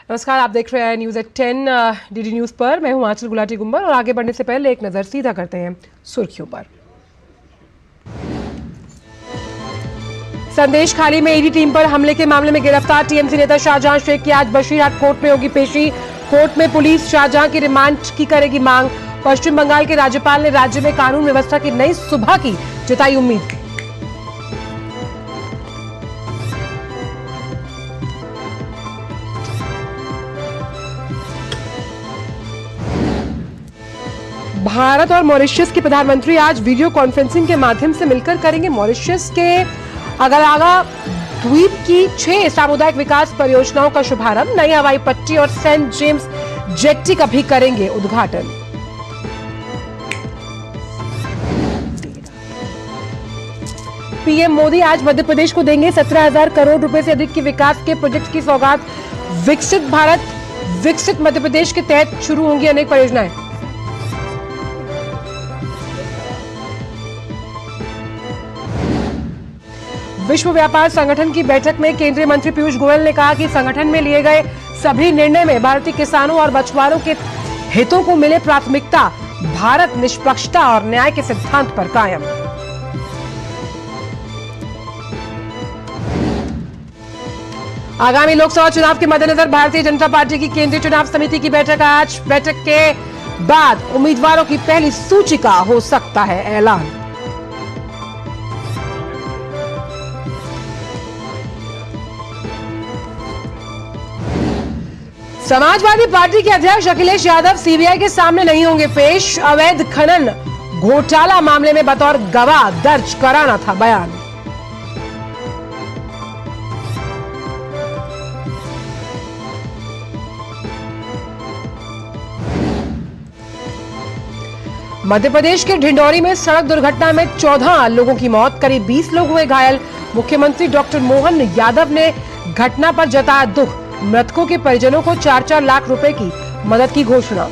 नमस्कार, आप देख रहे हैं न्यूज एट 10 डीडी न्यूज पर। मैं हूं आंचल गुलाटी गुंबर और आगे बढ़ने से पहले एक नजर सीधा करते हैं सुर्खियों पर। संदेश खाली में ईडी टीम पर हमले के मामले में गिरफ्तार टीएमसी नेता शाहजहां शेख की आज बशीरहाट कोर्ट में होगी पेशी। कोर्ट में पुलिस शाहजहां की रिमांड की करेगी मांग। पश्चिम बंगाल के राज्यपाल ने राज्य में कानून व्यवस्था की नई सुबह की जताई उम्मीद। भारत और मॉरिशस के प्रधानमंत्री आज वीडियो कॉन्फ्रेंसिंग के माध्यम से मिलकर करेंगे मॉरिशस के अगलागा द्वीप की 6 सामुदायिक विकास परियोजनाओं का शुभारंभ। नई हवाई पट्टी और सेंट जेम्स जेट्टी का भी करेंगे उद्घाटन। पीएम मोदी आज मध्य प्रदेश को देंगे 17,000 करोड़ रुपए से अधिक की विकास के प्रोजेक्ट की सौगात। विकसित भारत विकसित मध्य प्रदेश के तहत शुरू होंगी अनेक परियोजनाएं। विश्व व्यापार संगठन की बैठक में केंद्रीय मंत्री पीयूष गोयल ने कहा कि संगठन में लिए गए सभी निर्णय में भारतीय किसानों और मछुआरों के हितों को मिले प्राथमिकता। भारत निष्पक्षता और न्याय के सिद्धांत पर कायम। आगामी लोकसभा चुनाव के मद्देनजर भारतीय जनता पार्टी की केंद्रीय चुनाव समिति की बैठक आज। बैठक के बाद उम्मीदवारों की पहली सूची का हो सकता है ऐलान। समाजवादी पार्टी के अध्यक्ष अखिलेश यादव सीबीआई के सामने नहीं होंगे पेश। अवैध खनन घोटाला मामले में बतौर गवाह दर्ज कराना था बयान। मध्य प्रदेश के ढिंडोरी में सड़क दुर्घटना में 14 लोगों की मौत, करीब 20 लोग हुए घायल। मुख्यमंत्री डॉक्टर मोहन यादव ने घटना पर जताया दुख। मृतकों के परिजनों को 4-4 लाख रुपए की मदद की घोषणा।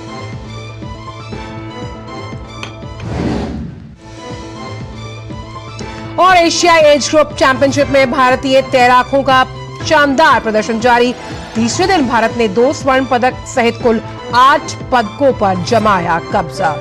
और एशियाई एज ग्रुप चैंपियनशिप में भारतीय तैराकों का शानदार प्रदर्शन जारी। तीसरे दिन भारत ने 2 स्वर्ण पदक सहित कुल 8 पदकों पर जमाया कब्जा।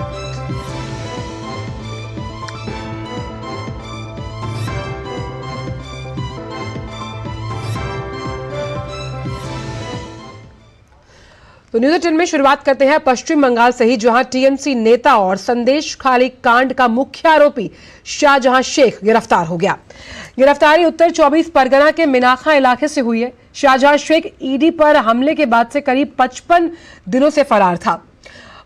तो न्यूज 10 में शुरुआत करते हैं पश्चिम बंगाल से ही, जहां टीएमसी नेता और संदेश खाली कांड का मुख्य आरोपी शाहजहां शेख गिरफ्तार हो गया। गिरफ्तारी उत्तर 24 परगना के मिनाखा इलाके से हुई है। शाहजहां शेख ईडी पर हमले के बाद से करीब 55 दिनों से फरार था।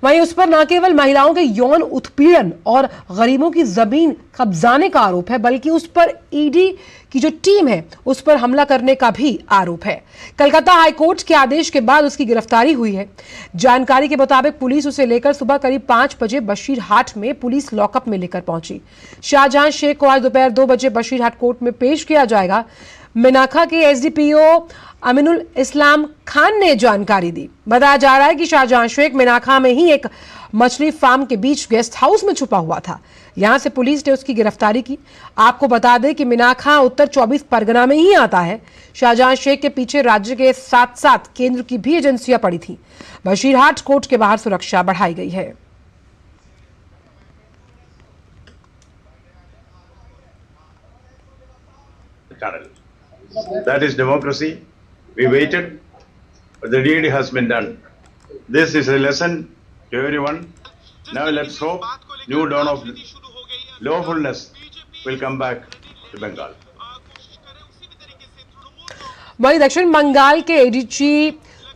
वहीं उस पर न केवल महिलाओं के यौन उत्पीड़न और गरीबों की जमीन कब्जाने का आरोप है, बल्कि उस पर ईडी की जो टीम है उस पर हमला करने का भी आरोप है। कलकत्ता हाईकोर्ट के आदेश के बाद उसकी गिरफ्तारी हुई है। जानकारी के मुताबिक पुलिस उसे लेकर सुबह करीब 5 बजे बशीरहाट में पुलिस लॉकअप में लेकर पहुंची। शाहजहां शेख को आज दोपहर 2 बजे बशीरहाट कोर्ट में पेश किया जाएगा। मिनाखा के एसडीपीओ अमीनुल इस्लाम खान ने जानकारी दी। बताया जा रहा है कि शाहजहां शेख मिनाखा में ही एक मछली फार्म के बीच गेस्ट हाउस में छुपा हुआ था। यहां से पुलिस ने उसकी गिरफ्तारी की। आपको बता दें कि मिनाखा उत्तर 24 परगना में ही आता है। शाहजहां शेख के पीछे राज्य के साथ साथ केंद्र की भी एजेंसियां पड़ी थी। बशीरहाट कोर्ट के बाहर सुरक्षा बढ़ाई गई है। That is democracy. We waited, but the deed has been done. This is a lesson to everyone. Now let's hope new dawn of lawfulness will come back to Bengal. वहीं दक्षिण बंगाल के एडीजी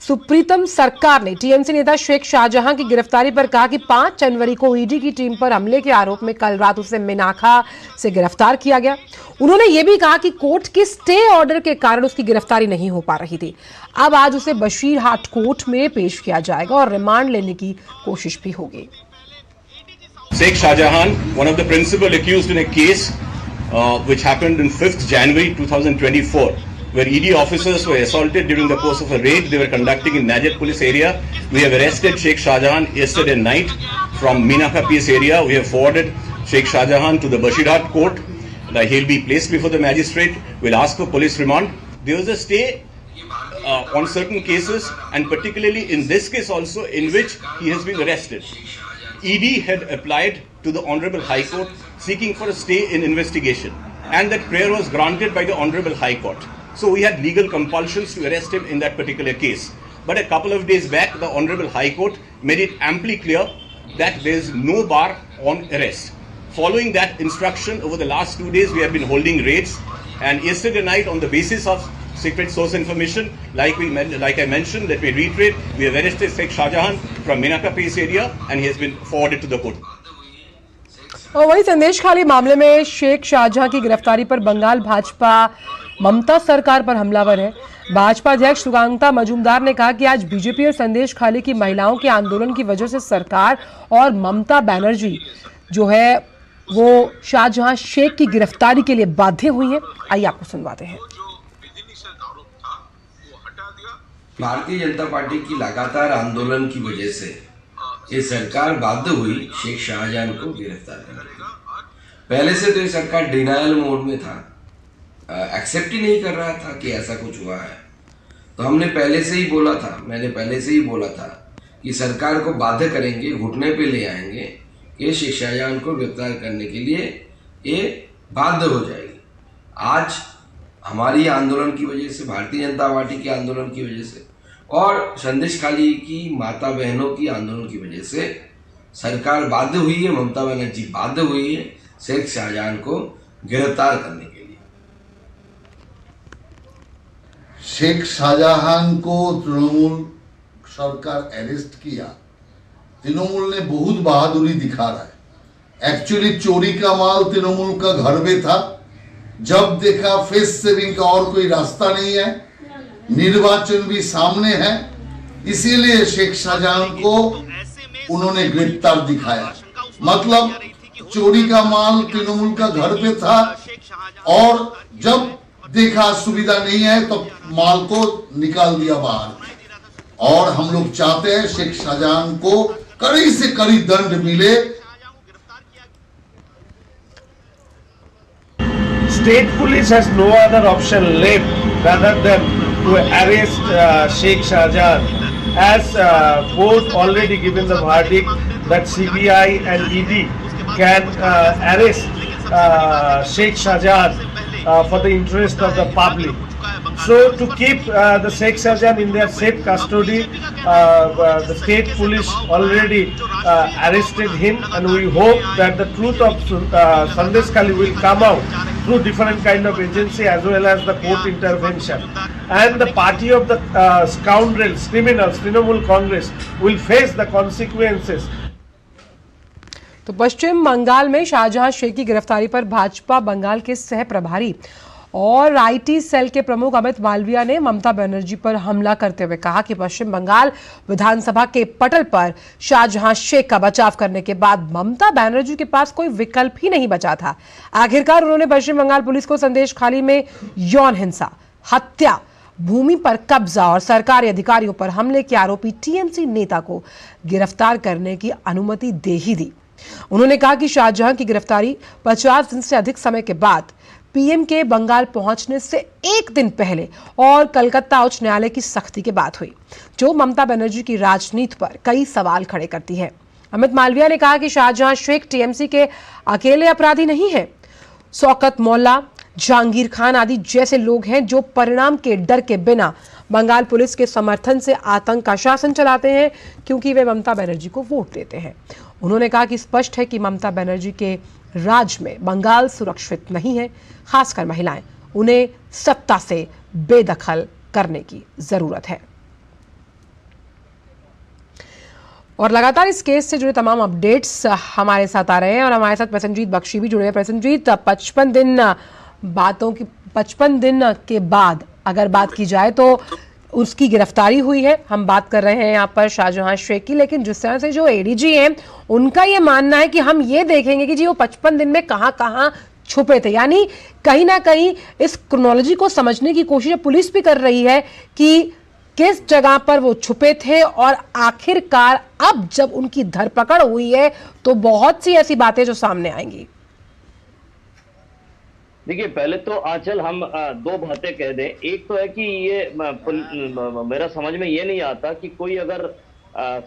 सुप्रीतम सरकार ने टीएमसी नेता शेख शाहजहां की गिरफ्तारी पर कहा कि 5 जनवरी को ईडी की टीम पर हमले के आरोप में कल रात उसे मिनाखा से गिरफ्तार किया गया। उन्होंने यह भी कहा कि कोर्ट के स्टे ऑर्डर के कारण उसकी गिरफ्तारी नहीं हो पा रही थी। अब आज उसे बशीरहाट कोर्ट में पेश किया जाएगा और रिमांड लेने की कोशिश भी होगी। Sheikh Shahjahan, one of the principal accused in a case which happened on 5th January 2024, where ED officers were assaulted during the course of a raid they were conducting in Najet police area. We have arrested Sheikh Shahjahan yesterday night from Minaka Peace area. We have forwarded Sheikh Shahjahan to the Bashirhat court. He'll be placed before the magistrate. We'll ask for police remand. There was a stay on certain cases, and particularly in this case also, in which he has been arrested. ED had applied to the Honorable High Court seeking for a stay in investigation, and that prayer was granted by the Honorable High Court. So we had legal compulsions to arrest him in that particular case. But a couple of days back, the Honorable High Court made it amply clear that there is no bar on arrest. Following that instruction, over the last 2 days, we have been holding raids. And yesterday night, on the basis of secret source information, like I mentioned, let me reiterate, we have arrested Sheikh Shahjahan from Menaka Pace area, and he has been forwarded to the court. और वही संदेश खाली मामले में शेख शाहजहां की गिरफ्तारी पर बंगाल भाजपा ममता सरकार पर हमलावर है। भाजपा अध्यक्ष सुगांता मजूमदार ने कहा कि आज बीजेपी और संदेश खाली की महिलाओं के आंदोलन की वजह से सरकार और ममता बनर्जी जो है वो शाहजहां शेख की गिरफ्तारी के लिए बाध्य हुई है। आइए आपको सुनवाते हैं। भारतीय जनता पार्टी की लगातार आंदोलन की वजह से ये सरकार बाध्य हुई शेख शाहजहां को गिरफ्तार करने के। पहले से तो ये सरकार डिनायल मोड में था, एक्सेप्ट ही नहीं कर रहा था कि ऐसा कुछ हुआ है। तो हमने पहले से ही बोला था, मैंने पहले से ही बोला था कि सरकार को बाध्य करेंगे, घुटने पे ले आएंगे कि शेख शाहजहां को गिरफ्तार करने के लिए ये बाध्य हो जाएगी। आज हमारी आंदोलन की वजह से, भारतीय जनता पार्टी के आंदोलन की वजह से और संदेश खाली की माता बहनों की आंदोलन की वजह से सरकार बाध्य हुई है, ममता बनर्जी बाध्य हुई है शेख शाहजहां को गिरफ्तार करने के लिए। शेख शाहजहां को तृणमूल सरकार अरेस्ट किया, तृणमूल ने बहुत बहादुरी दिखा रहा है। एक्चुअली चोरी का माल तृणमूल का घर में था, जब देखा फेस सेविंग का और कोई रास्ता नहीं है, निर्वाचन भी सामने है, इसीलिए शेख शाहजहां को उन्होंने गिरफ्तार दिखाया। मतलब चोरी का माल तृणमूल का घर पे था और जब देखा सुविधा नहीं है तो माल को निकाल दिया बाहर। और हम लोग चाहते हैं शेख शाहजहां को कड़ी से कड़ी दंड मिले। State police has no other option left rather than to arrest Sheikh Shahjahan, as court already given the verdict that CBI and ED can arrest Sheikh Shahjahan for the interest of the public. So to keep the Sheikh Shahjahan in their safe custody, the state police already arrested him, and we hope that the truth of Sandesh Khali will come out through different kind of agency as well as the court intervention. And the party of the scoundrels, criminals, Trinamool Congress will face the consequences. तो पश्चिम बंगाल में शाहजहां शेख की गिरफ्तारी पर भाजपा बंगाल के सह प्रभारी और IT cell के प्रमुख अमित मालविया ने ममता बनर्जी पर हमला करते हुए कहा कि पश्चिम बंगाल विधानसभा के पटल पर शाहजहां शेख का बचाव करने के बाद ममता बनर्जी के पास कोई विकल्प ही नहीं बचा था। आखिरकार उन्होंने पश्चिम बंगाल पुलिस को संदेश खाली में यौन हिंसा, हत्या, भूमि पर कब्जा और सरकारी अधिकारियों पर हमले के आरोपी टीएमसी नेता को गिरफ्तार करने की अनुमति दे ही दी। उन्होंने कहा कि शाहजहां की गिरफ्तारी 50 दिन से अधिक समय के बाद पीएम के बंगाल पहुंचने से एक दिन पहले और कलकत्ता उच्च न्यायालय की सख्ती के बाद हुई, जो ममता बनर्जी की राजनीति पर कई सवाल खड़े करती है। अमित मालविया ने कहा कि शाहजहां शेख टीएमसी के अकेले अपराधी नहीं है। शौकत मोल्ला, जहांगीर खान आदि जैसे लोग हैं जो परिणाम के डर के बिना बंगाल पुलिस के समर्थन से आतंक का शासन चलाते हैं, क्योंकि वे ममता बनर्जी को वोट देते हैं। उन्होंने कहा कि स्पष्ट है कि ममता बनर्जी के राज में बंगाल सुरक्षित नहीं है, खासकर महिलाएं। उन्हें सत्ता से बेदखल करने की जरूरत है। और लगातार इस केस से जुड़े तमाम अपडेट्स हमारे साथ आ रहे हैं और हमारे साथ प्रसन्नजीत बख्शी भी जुड़े हैं। प्रसन्नजीत, 55 दिन के बाद अगर बात की जाए तो उसकी गिरफ्तारी हुई है। हम बात कर रहे हैं यहाँ पर शाहजहां शेख की, लेकिन जिस तरह से जो एडीजी हैं उनका ये मानना है कि हम ये देखेंगे कि जी वो 55 दिन में कहां छुपे थे। यानी कहीं ना कहीं इस क्रोनोलॉजी को समझने की कोशिश पुलिस भी कर रही है कि किस जगह पर वो छुपे थे, और आखिरकार अब जब उनकी धरपकड़ हुई है तो बहुत सी ऐसी बातें जो सामने आएंगी। देखिए, पहले तो आंचल हम दो बातें कह दें। एक तो है कि ये मेरा समझ में ये नहीं आता कि कोई अगर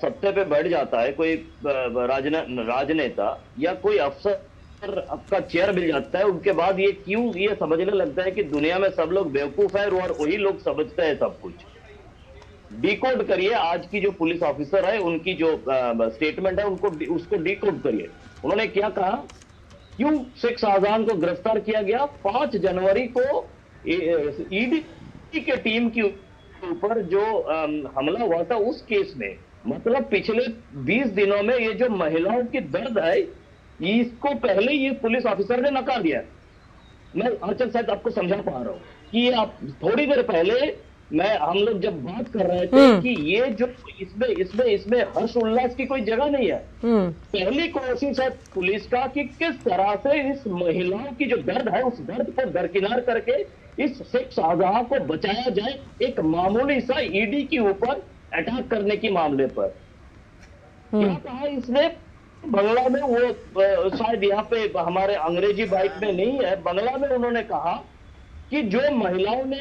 सत्ते पे बैठ जाता है, कोई राजनेता या कोई अफसर आपका चेयर मिल जाता है, उनके बाद ये क्यों ये समझने लगता है कि दुनिया में सब लोग बेवकूफ है और वही लोग समझते हैं सब कुछ। डिकोड करिए आज की जो पुलिस ऑफिसर है उनकी जो स्टेटमेंट है, उसको डिकोड करिए। उन्होंने क्या कहा, क्यों शेख शाहजहां को गिरफ्तार किया गया? 5 जनवरी को ईडी के टीम के ऊपर जो हमला हुआ था उस केस में, मतलब पिछले 20 दिनों में ये जो महिलाओं की दर्द है, इसको पहले ये पुलिस ऑफिसर ने नकार दिया। मैं आंचल शायद आपको समझा पा रहा हूं कि आप थोड़ी देर पहले हम लोग जब बात कर रहे थे कि ये जो इसमें हर्ष उल्लास की कोई जगह नहीं है। पहली कोशिश है पुलिस का कि किस तरह से इस महिलाओं की जो दर्द है उस दर्द को दरकिनार करके इस शेख शाहजहां को बचाया जाए, एक मामूली सा ईडी के ऊपर अटैक करने के मामले पर। क्या कहा इसने बंगला में, वो शायद यहाँ पे हमारे अंग्रेजी बाइट में नहीं है, बंगला में उन्होंने कहा कि जो महिलाओं ने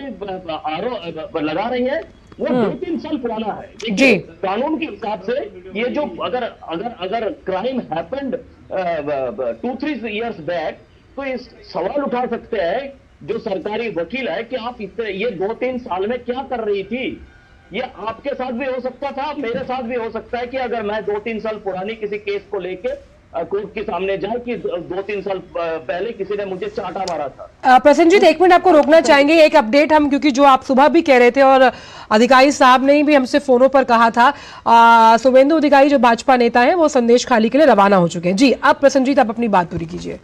आरोप लगा रही है वो 2-3 साल पुराना है। जी, कानून के हिसाब से ये जो अगर क्राइम हैपेंड 2-3 इयर्स बैक, तो इस सवाल उठा सकते हैं जो सरकारी वकील है कि आप ये 2-3 साल में क्या कर रही थी। ये आपके साथ भी हो सकता था, मेरे साथ भी हो सकता है कि अगर मैं 2-3 साल पुरानी किसी केस को लेके कोर्ट के सामने जाए कि 2-3 साल पहले किसी ने मुझे चाटा मारा था। प्रसन्नजीत, 1 मिनट आपको रोकना चाहेंगे। एक अपडेट हम, क्योंकि जो आप सुबह भी कह रहे थे और अधिकारी साहब ने भी हमसे फोनों पर कहा था, शुभेंदु अधिकारी जो भाजपा नेता हैं वो संदेश खाली के लिए रवाना हो चुके हैं। जी, अब प्रसन्नजीत आप अपनी बात पूरी कीजिए।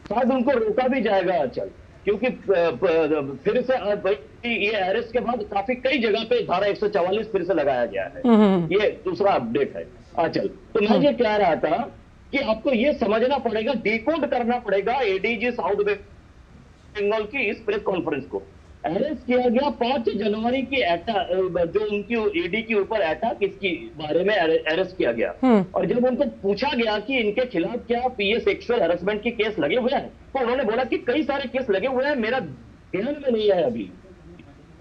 शायद उनको रोका भी जाएगा आंचल, क्योंकि फिर से ये अरेस्ट के बाद कई जगह पे धारा 144 फिर से लगाया गया है। ये दूसरा अपडेट है आंचल। तो मैं ये कह रहा था कि आपको ये समझना पड़ेगा, डिकोड करना पड़ेगा एडीजी साउथ बंगाल की इस प्रेस कॉन्फ्रेंस को। अरेस्ट किया गया 5 जनवरी की जो उनकी ईडी के ऊपर अटैक, इसके बारे में अरेस्ट किया गया। और जब उनको पूछा गया कि इनके खिलाफ क्या ये सेक्सुअल हैरेसमेंट के केस लगे हुए हैं, तो उन्होंने बोला कि कई सारे केस लगे हुए हैं, मेरा ध्यान में नहीं है अभी।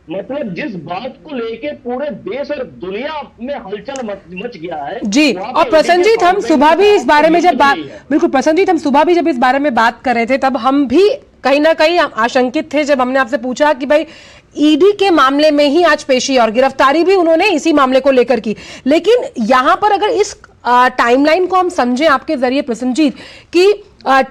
मतलब जिस बात को लेके पूरे देश और दुनिया में हलचल मच गया है। जी, और प्रसन्नजीत हम सुबह भी इस बारे में बिल्कुल प्रसन्नजीत, हम सुबह भी जब इस बारे में बात कर रहे थे तब हम भी कहीं ना कहीं आशंकित थे जब हमने आपसे पूछा कि भाई ईडी के मामले में ही आज पेशी और गिरफ्तारी भी उन्होंने इसी मामले को लेकर की। लेकिन यहां पर अगर इस टाइमलाइन को हम समझें आपके जरिए प्रसन्नजीत, कि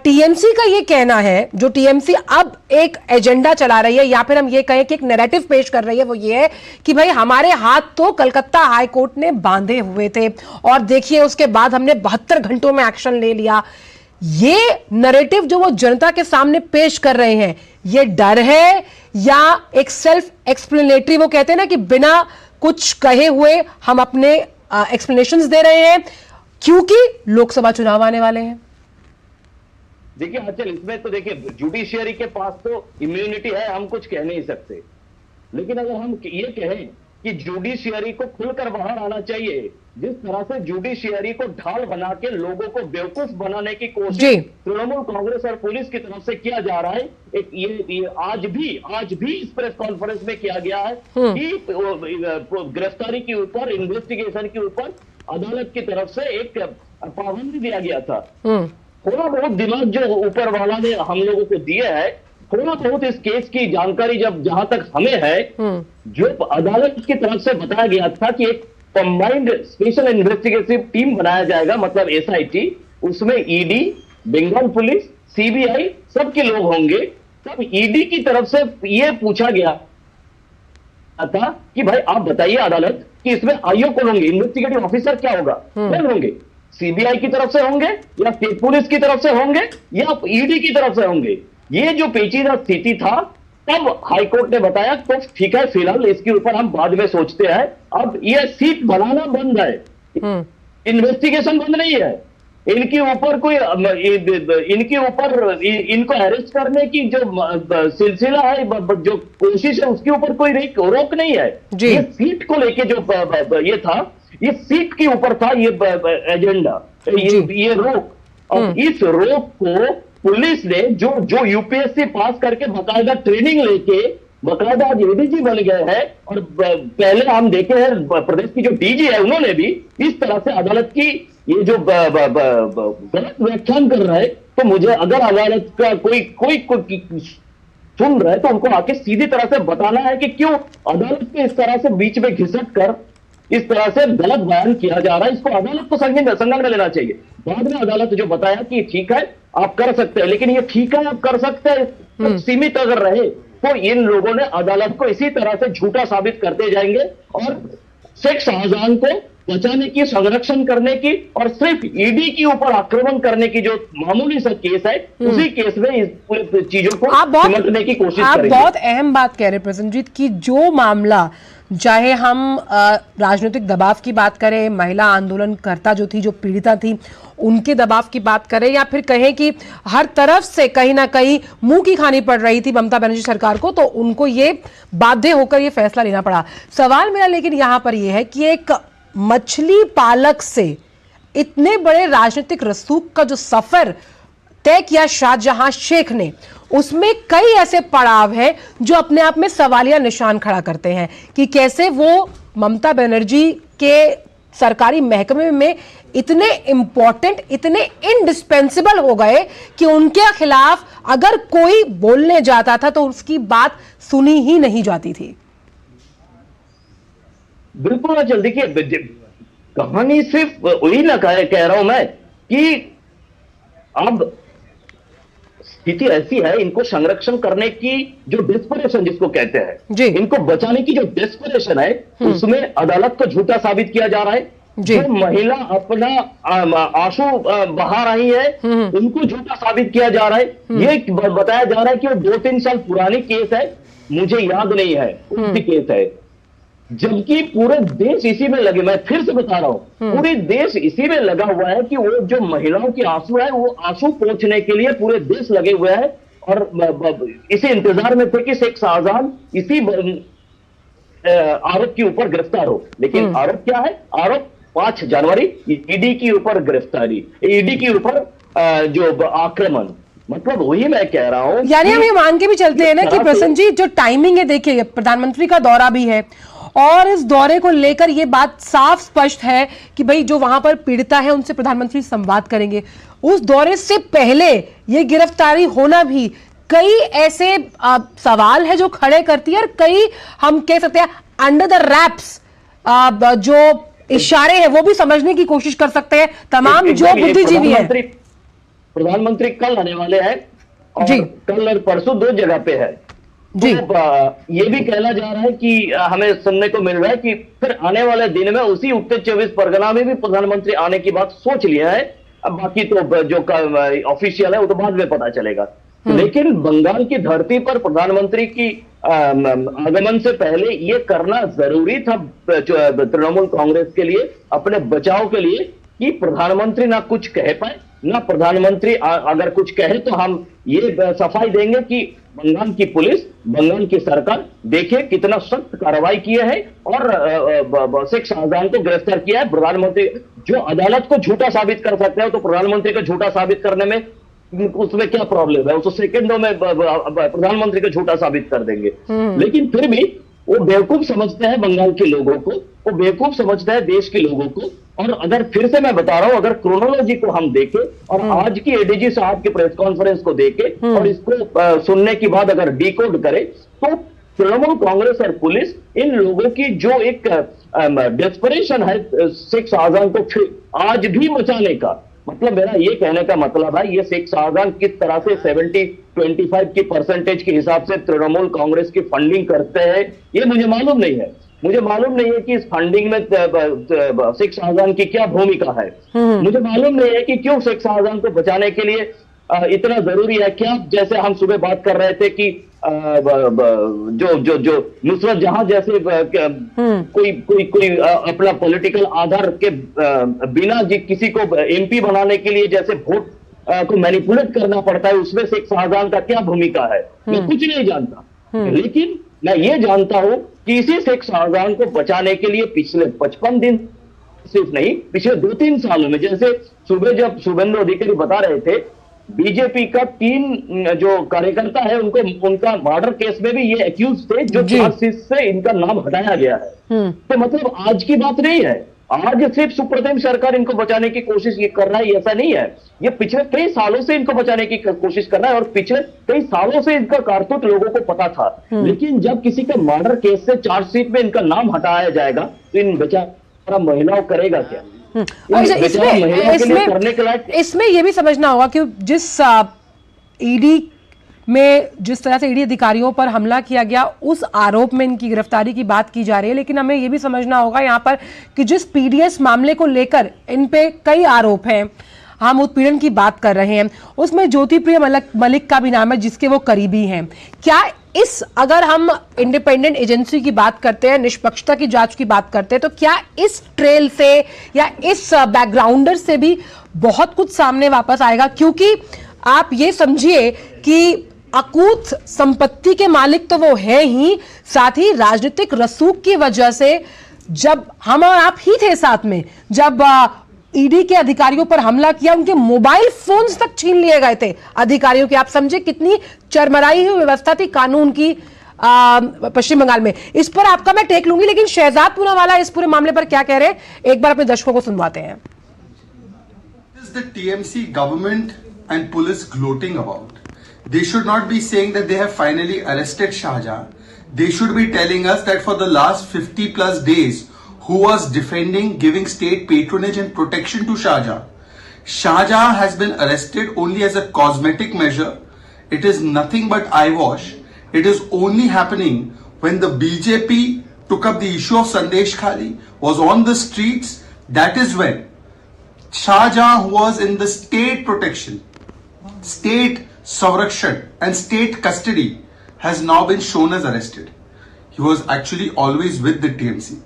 टीएमसी का ये कहना है, जो टीएमसी अब एक एजेंडा चला रही है या फिर हम ये कहें कि एक नैरेटिव पेश कर रही है, वो ये है कि भाई हमारे हाथ तो कलकत्ता हाई कोर्ट ने बांधे हुए थे और देखिए उसके बाद हमने 72 घंटों में एक्शन ले लिया। ये नैरेटिव जो वो जनता के सामने पेश कर रहे हैं, ये डर है या एक सेल्फ एक्सप्लेनेटरी, वो कहते हैं ना कि बिना कुछ कहे हुए हम अपने एक्सप्लेनेशंस दे रहे हैं क्योंकि लोकसभा चुनाव आने वाले हैं? देखिए आंचल, इसमें तो देखिए जुडिशियरी के पास तो इम्यूनिटी है, हम कुछ कह नहीं सकते। लेकिन अगर हम ये कहें कि जुडिशियरी को खुलकर बाहर आना चाहिए, जिस तरह से जुडिशियरी को ढाल बना के लोगों को बेवकूफ बनाने की कोशिश तृणमूल कांग्रेस और पुलिस की तरफ से किया जा रहा है, एक ये आज भी इस प्रेस कॉन्फ्रेंस में किया गया है कि गिरफ्तारी के ऊपर, इन्वेस्टिगेशन के ऊपर अदालत की तरफ से एक पाबंदी दिया गया था। थोड़ा बहुत दिमाग जो ऊपर वाला ने हम लोगों को दिया है, थोड़ा बहुत इस केस की जानकारी जहां तक हमें है, जो अदालत की तरफ से बताया गया था कि एक कंबाइंड स्पेशल इन्वेस्टिगेटिव टीम बनाया जाएगा, मतलब एसआईटी, उसमें ईडी, बंगाल पुलिस, सीबीआई सबके लोग होंगे। तब ईडी की तरफ से यह पूछा गया था कि भाई आप बताइए अदालत कि इसमें आईओ कौन होंगे, इन्वेस्टिगेटिव ऑफिसर क्या होगा, कौन होंगे, सीबीआई की तरफ से होंगे या स्टेट पुलिस की तरफ से होंगे या ईडी की तरफ से होंगे? ये जो पेचीदा स्थिति था, तब हाईकोर्ट ने बताया तो ठीक है, फिलहाल इसके ऊपर हम बाद में सोचते हैं। अब ये सीट बनाना बंद है, इन्वेस्टिगेशन बंद नहीं है, इनके ऊपर कोई इनको अरेस्ट करने की जो सिलसिला है, जो कोशिश है, उसके ऊपर कोई रोक नहीं है। ये सीट को लेके जो ये था, ये सीट के ऊपर था ये एजेंडा, ये रोक। और इस रोक को पुलिस ने जो यूपीएससी पास करके बाकायदा ट्रेनिंग लेके बाकायदा आज एडीजी बन गए हैं, और पहले हम देखे हैं प्रदेश की जो डीजी है उन्होंने भी इस तरह से अदालत की ये जो गलत व्याख्यान कर रहा है, तो मुझे अगर अदालत का कोई सुन रहा है तो उनको आके सीधी तरह से बताना है कि क्यों अदालत के इस तरह से बीच में घिसट कर इस तरह से गलत बयान किया जा रहा है। इसको अदालत को संज्ञान में लेना चाहिए। बाद में अदालत जो बताया कि ठीक है आप कर सकते हैं, लेकिन ये ठीक है आप कर सकते हैं सीमित अगर रहे तो इन लोगों ने अदालत को इसी तरह से झूठा साबित करते जाएंगे और शेख शाहजहां को बचाने की, संरक्षण करने की और सिर्फ ईडी के ऊपर आक्रमण करने की जो मामूली सा केस है उसी केस में इस पूरी चीजों को सिमटने की कोशिश करेंगे। आप बहुत अहम बात कह रहे हैं प्रसन्नजीत की जो मामला, चाहे हम राजनीतिक दबाव की बात करें, महिला आंदोलनकर्ता जो थी, जो पीड़िता थी, उनके दबाव की बात करें, या फिर कहें कि हर तरफ से कहीं ना कहीं मुंह की खानी पड़ रही थी ममता बनर्जी सरकार को, तो उनको ये बाध्य होकर ये फैसला लेना पड़ा। सवाल मेरा लेकिन यहां पर ये है कि एक मछली पालक से इतने बड़े राजनीतिक रसूख का जो सफर तय किया शाहजहां शेख ने, उसमें कई ऐसे पड़ाव हैं जो अपने आप में सवालिया निशान खड़ा करते हैं कि कैसे वो ममता बनर्जी के सरकारी महकमे में इतने इंपॉर्टेंट, इतने इंडिस्पेंसिबल हो गए कि उनके खिलाफ अगर कोई बोलने जाता था तो उसकी बात सुनी ही नहीं जाती थी। बिल्कुल अचल, देखिए कहानी सिर्फ वही ना कह रहा हूं मैं कि अब स्थिति ऐसी है, इनको संरक्षण करने की जो डेस्परेशन जिसको कहते हैं, इनको बचाने की जो डेस्परेशन है उसमें अदालत को झूठा साबित किया जा रहा है। जो महिला अपना आंसू बहा रही है उनको झूठा साबित किया जा रहा है। ये बताया जा रहा है कि वो 2-3 साल पुरानी केस है, मुझे याद नहीं है कौन सी केस है, जबकि पूरे देश इसी में लगे। मैं फिर से बता रहा हूं, पूरे देश इसी में लगा हुआ है कि वो जो महिलाओं की आंसू है वो आंसू पहुंचने के लिए पूरे देश लगे हुए हैं और इसी इंतजार में थे कि शेख शाहजहां इसी आरोप के ऊपर गिरफ्तार हो। लेकिन आरोप क्या है? आरोप 5 जनवरी ईडी के ऊपर गिरफ्तारी, ईडी के ऊपर जो आक्रमण, मतलब वही मैं कह रहा हूं। यानी हम ये मान के भी चलते हैं ना कि प्रसन्नजीत जो टाइमिंग है, देखिए प्रधानमंत्री का दौरा भी है और इस दौरे को लेकर ये बात साफ स्पष्ट है कि भाई जो वहां पर पीड़िता है उनसे प्रधानमंत्री संवाद करेंगे। उस दौरे से पहले ये गिरफ्तारी होना भी कई ऐसे सवाल है जो खड़े करती है और कई हम कह सकते हैं अंडर द रैप्स जो इशारे हैं वो भी समझने की कोशिश कर सकते हैं तमाम जो बुद्धिजीवी है। प्रधानमंत्री कल आने वाले हैं और कल और परसों 2 जगह पे है जी। तो ये भी कहना जा रहा है कि हमें सुनने को मिल रहा है कि फिर आने वाले दिन में उसी उत्तर 24 परगना में भी प्रधानमंत्री आने की बात सोच लिया है। अब बाकी तो जो ऑफिशियल है वो तो बाद में पता चलेगा। लेकिन बंगाल की धरती पर प्रधानमंत्री की आगमन से पहले ये करना जरूरी था तृणमूल कांग्रेस के लिए, अपने बचाव के लिए, कि प्रधानमंत्री ना कुछ कह पाए, ना प्रधानमंत्री अगर कुछ कहे तो हम ये सफाई देंगे कि बंगाल की पुलिस, बंगाल की सरकार देखिए कितना सख्त कार्रवाई किए है और शेख शाहजहां को गिरफ्तार किया है। प्रधानमंत्री जो अदालत को झूठा साबित कर सकते हैं तो प्रधानमंत्री को झूठा साबित करने में उसमें क्या प्रॉब्लम है? उसको सेकंडों में प्रधानमंत्री को झूठा साबित कर देंगे। लेकिन फिर भी वो बेवकूफ समझते हैं बंगाल के लोगों को, वो बेवकूफ समझते हैं देश के लोगों को। और अगर फिर से मैं बता रहा हूं, अगर क्रोनोलॉजी को हम देखें और आज की एडीजी साहब की प्रेस कॉन्फ्रेंस को देखें और इसको सुनने के बाद अगर डिकोड करें तो तृणमूल कांग्रेस और पुलिस इन लोगों की जो एक डेस्परेशन है शेख शाहजहां को फिर आज भी बचाने का, मतलब मेरा ये कहने का मतलब है ये शेख शाहजहां किस तरह से 70-25 की परसेंटेज के हिसाब से तृणमूल कांग्रेस की फंडिंग करते हैं ये मुझे मालूम नहीं है। मुझे मालूम नहीं है कि इस फंडिंग में शेख शाहजहां की क्या भूमिका है। मुझे मालूम नहीं है कि क्यों शेख शाहजहां को बचाने के लिए इतना जरूरी है। क्या जैसे हम सुबह बात कर रहे थे कि जो नुसरत जहां जैसे कोई अपना पॉलिटिकल आधार के बिना किसी को एमपी बनाने के लिए जैसे वोट को मैनिपुलेट करना पड़ता है, उसमें शेख शाहजहां का क्या भूमिका है मैं कुछ नहीं जानता। लेकिन मैं ये जानता हूं कि इसी शेख शाहजहां को बचाने के लिए पिछले 55 दिन सिर्फ नहीं, पिछले 2-3 सालों में, जैसे सुबह जब शुभेंदु अधिकारी बता रहे थे, बीजेपी का 3 जो कार्यकर्ता है उनको, उनका मर्डर केस में भी ये एक्यूज थे, जो चार्जशीट से इनका नाम हटाया गया है। तो मतलब आज की बात नहीं है, आज सिर्फ सुप्रीम सरकार इनको बचाने की कोशिश ये कर रहा है, ऐसा नहीं है। ये पिछले कई सालों से इनको बचाने की कोशिश कर रहा है, और पिछले कई सालों से इनका कारतूत लोगों को पता था। लेकिन जब किसी के मर्डर केस से चार्जशीट में इनका नाम हटाया जाएगा, तो इन बेचारा महिलाओं करेगा क्या? इसमें ये भी समझना होगा कि जिस ईडी में जिस तरह से ईडी अधिकारियों पर हमला किया गया, उस आरोप में इनकी गिरफ्तारी की बात की जा रही है, लेकिन हमें यह भी समझना होगा यहाँ पर कि जिस पीडीएस मामले को लेकर इन पे कई आरोप हैं, हम उत्पीड़न की बात कर रहे हैं, उसमें ज्योतिप्रिय मलिक का भी नाम है, जिसके वो करीबी हैं। क्या इस, अगर हम इंडिपेंडेंट एजेंसी की बात करते हैं, निष्पक्षता की जांच की बात करते हैं, तो क्या इस ट्रेल से या इस बैकग्राउंडर से भी बहुत कुछ सामने वापस आएगा? क्योंकि आप ये समझिए कि अकूत संपत्ति के मालिक तो वो है ही, साथ ही राजनीतिक रसूख की वजह से, जब हम और आप ही थे साथ में, जब ईडी के अधिकारियों पर हमला किया, उनके मोबाइल फोन्स तक छीन लिए गए थे अधिकारियों के। आप समझे कितनी चरमराई हुई व्यवस्था थी कानून की पश्चिम बंगाल में। इस पर आपका मैं टेक लूंगी, लेकिन शहजाद पूनावाला इस पूरे मामले पर क्या कह रहे हैं, एक बार अपने दर्शकों को सुनवाते हैं। The TMC government and police gloating about. They should not be saying that they have finally arrested Shahjahan. They should be telling us that for the last 50 plus days, who was defending giving state patronage and protection to Shahjahan. Shahjahan has been arrested only as a cosmetic measure. It is nothing but eyewash. It is only happening when the BJP took up the issue of Sandesh Khali, was on the streets. That is when Shahjahan, who was in the state protection, state Savrakshan and state custody, has now been shown as arrested. He was actually always with the TMC.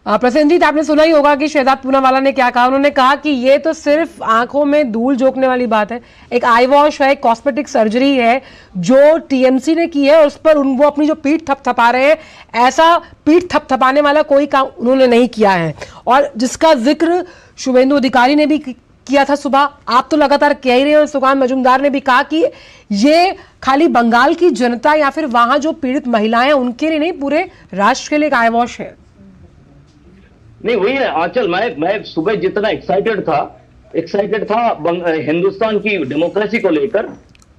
Prasenjit, आपने सुना ही होगा कि शहजाद पूनावाला ने क्या कहा। उन्होंने कहा कि ये तो सिर्फ आंखों में धूल झोंकने वाली बात है, एक आई वॉश है, कॉस्मेटिक सर्जरी है जो टीएमसी ने की है, और उस पर वो अपनी जो पीठ थपथपा रहे हैं, ऐसा पीठ थपथपाने वाला कोई काम उन्होंने नहीं किया है। और जिसका जिक्र शुभेंदु अधिकारी ने भी किया था सुबह, आप तो लगातार कह ही रहे हैं, सुकांत मजूमदार ने भी कहा कि ये खाली बंगाल की जनता या फिर वहां जो पीड़ित महिलाएं हैं उनके लिए नहीं, पूरे राष्ट्र के लिए एक आई वॉश है। नहीं, वही है आंचल, मैं सुबह जितना एक्साइटेड था हिंदुस्तान की डेमोक्रेसी को लेकर,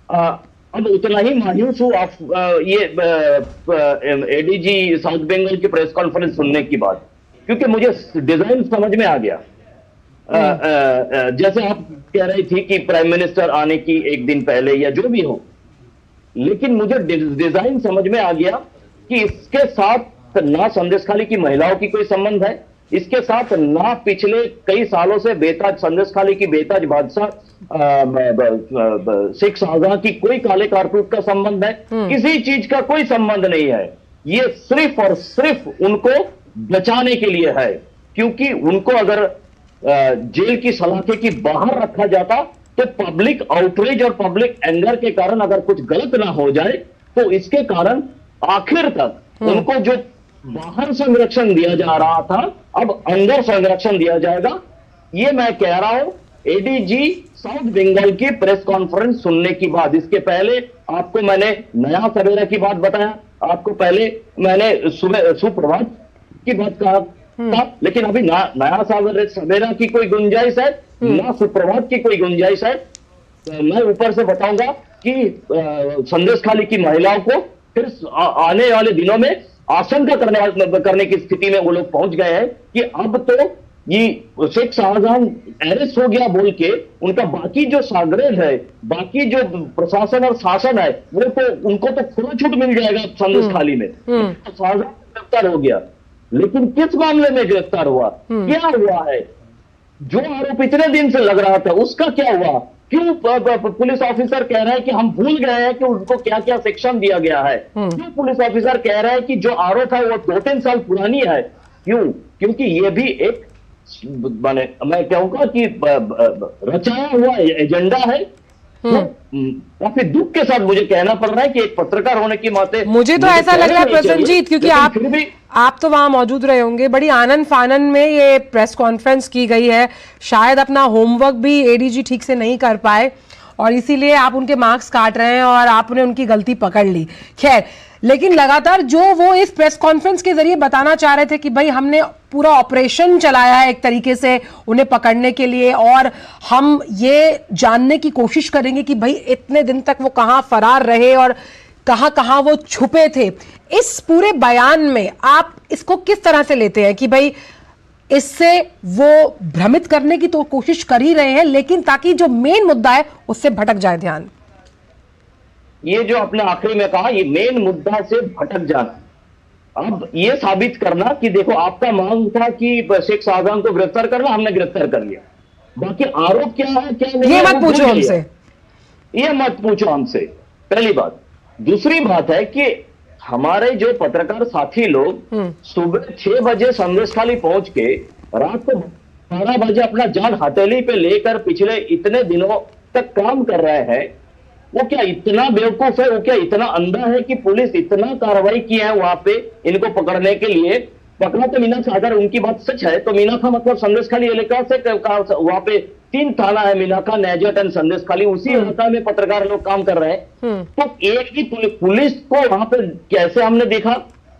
अब उतना ही मायूस हूँ ये एडीजी साउथ बंगाल की प्रेस कॉन्फ्रेंस सुनने की बाद, क्योंकि मुझे डिजाइन समझ में आ गया। जैसे आप कह रही थी कि प्राइम मिनिस्टर आने की एक दिन पहले या जो भी हो, लेकिन मुझे डिजाइन समझ में आ गया कि इसके साथ ना संदेश खाली की महिलाओं की कोई संबंध है, इसके साथ ना पिछले कई सालों से बेताज संदेश खाली की बेताज बादशाह शेख शाहजहां की कोई काले कारतूस का संबंध है, किसी चीज का कोई संबंध नहीं है। ये सिर्फ और सिर्फ उनको बचाने के लिए है, क्योंकि उनको अगर जेल की सलाखे की बाहर रखा जाता तो पब्लिक आउटरीच और पब्लिक एंगर के कारण अगर कुछ गलत ना हो जाए, तो इसके कारण आखिर तक उनको जो बाहर संरक्षण दिया जा रहा था, अब अंदर संरक्षण दिया जाएगा। ये मैं कह रहा हूं एडीजी साउथ बंगाल की प्रेस कॉन्फ्रेंस सुनने की बाद। इसके पहले आपको मैंने नया सवेरा की बात बताया, आपको पहले मैंने सुप्रभात की बात कहा था, लेकिन अभी नया सवेरा की कोई गुंजाइश है ना सुप्रभात की कोई गुंजाइश है। मैं ऊपर से बताऊंगा कि संदेश खाली की महिलाओं को फिर आने वाले दिनों में आशंका करने की स्थिति में वो लोग पहुंच गए हैं कि अब तो ये शेख शाहजहां अरेस्ट हो गया बोल के उनका बाकी जो शागिर्द है, बाकी जो प्रशासन और शासन है, वो तो उनको तो खुला छूट मिल जाएगा संदेश खाली में। तो शाहजहां गिरफ्तार हो गया, लेकिन किस मामले में गिरफ्तार हुआ, क्या हुआ है, जो आरोप इतने दिन से लग रहा था उसका क्या हुआ? क्यों पुलिस ऑफिसर कह रहा है कि हम भूल गए हैं कि उनको क्या क्या सेक्शन दिया गया है? क्यों पुलिस ऑफिसर कह रहा है कि जो आरोप है वो 2-3 साल पुरानी है? क्यों? क्योंकि ये भी एक मैं कहूंगा कि रचाया हुआ एजेंडा है। तो काफी दुख के साथ मुझे कहना पड़ रहा है कि एक पत्रकार होने की नाते मुझे तो ऐसा लग रहा है प्रसन्नजीत, क्योंकि आप तो वहां मौजूद रहे होंगे, बड़ी आनन फानन में ये प्रेस कॉन्फ्रेंस की गई है, शायद अपना होमवर्क भी एडीजी ठीक से नहीं कर पाए और इसीलिए आप उनके मार्क्स काट रहे हैं और आपने उनकी गलती पकड़ ली। खैर, लेकिन लगातार जो वो इस प्रेस कॉन्फ्रेंस के जरिए बताना चाह रहे थे कि भाई हमने पूरा ऑपरेशन चलाया है एक तरीके से उन्हें पकड़ने के लिए और हम ये जानने की कोशिश करेंगे कि भाई इतने दिन तक वो कहाँ फरार रहे और कहाँ वो छुपे थे। इस पूरे बयान में आप इसको किस तरह से लेते हैं कि भाई इससे वो भ्रमित करने की तो कोशिश कर ही रहे हैं, लेकिन ताकि जो मेन मुद्दा है उससे भटक जाए ध्यान? ये जो आपने आखिरी में कहा, ये मेन मुद्दा से भटक जाना, अब ये साबित करना कि देखो आपका मांग था कि शेख शाहजहां को गिरफ्तार करना, हमने गिरफ्तार कर लिया, बाकी आरोप क्या है क्या नहीं, ये मत पूछो हमसे, ये मत पूछो हमसे, पहली बात। दूसरी बात है कि हमारे जो पत्रकार साथी लोग सुबह 6 बजे संदेशखाली पहुंच के रात को 12 बजे अपना जान हथेली पे लेकर पिछले इतने दिनों तक काम कर रहे हैं, वो क्या इतना बेवकूफ है, वो क्या इतना अंधा है कि पुलिस इतना कार्रवाई की है वहां पे इनको पकड़ने के लिए? पकड़ा तो मीनाखा, अगर उनकी बात सच है तो मीनाखा मतलब संदेशखाली इलाका से वहां पे 3 थाना है, मीनाखा, नेजट एंड संदेशखाली, उसी इलाका में पत्रकार लोग काम कर रहे हैं। तो एक ही पुलिस को वहां पे कैसे हमने देखा,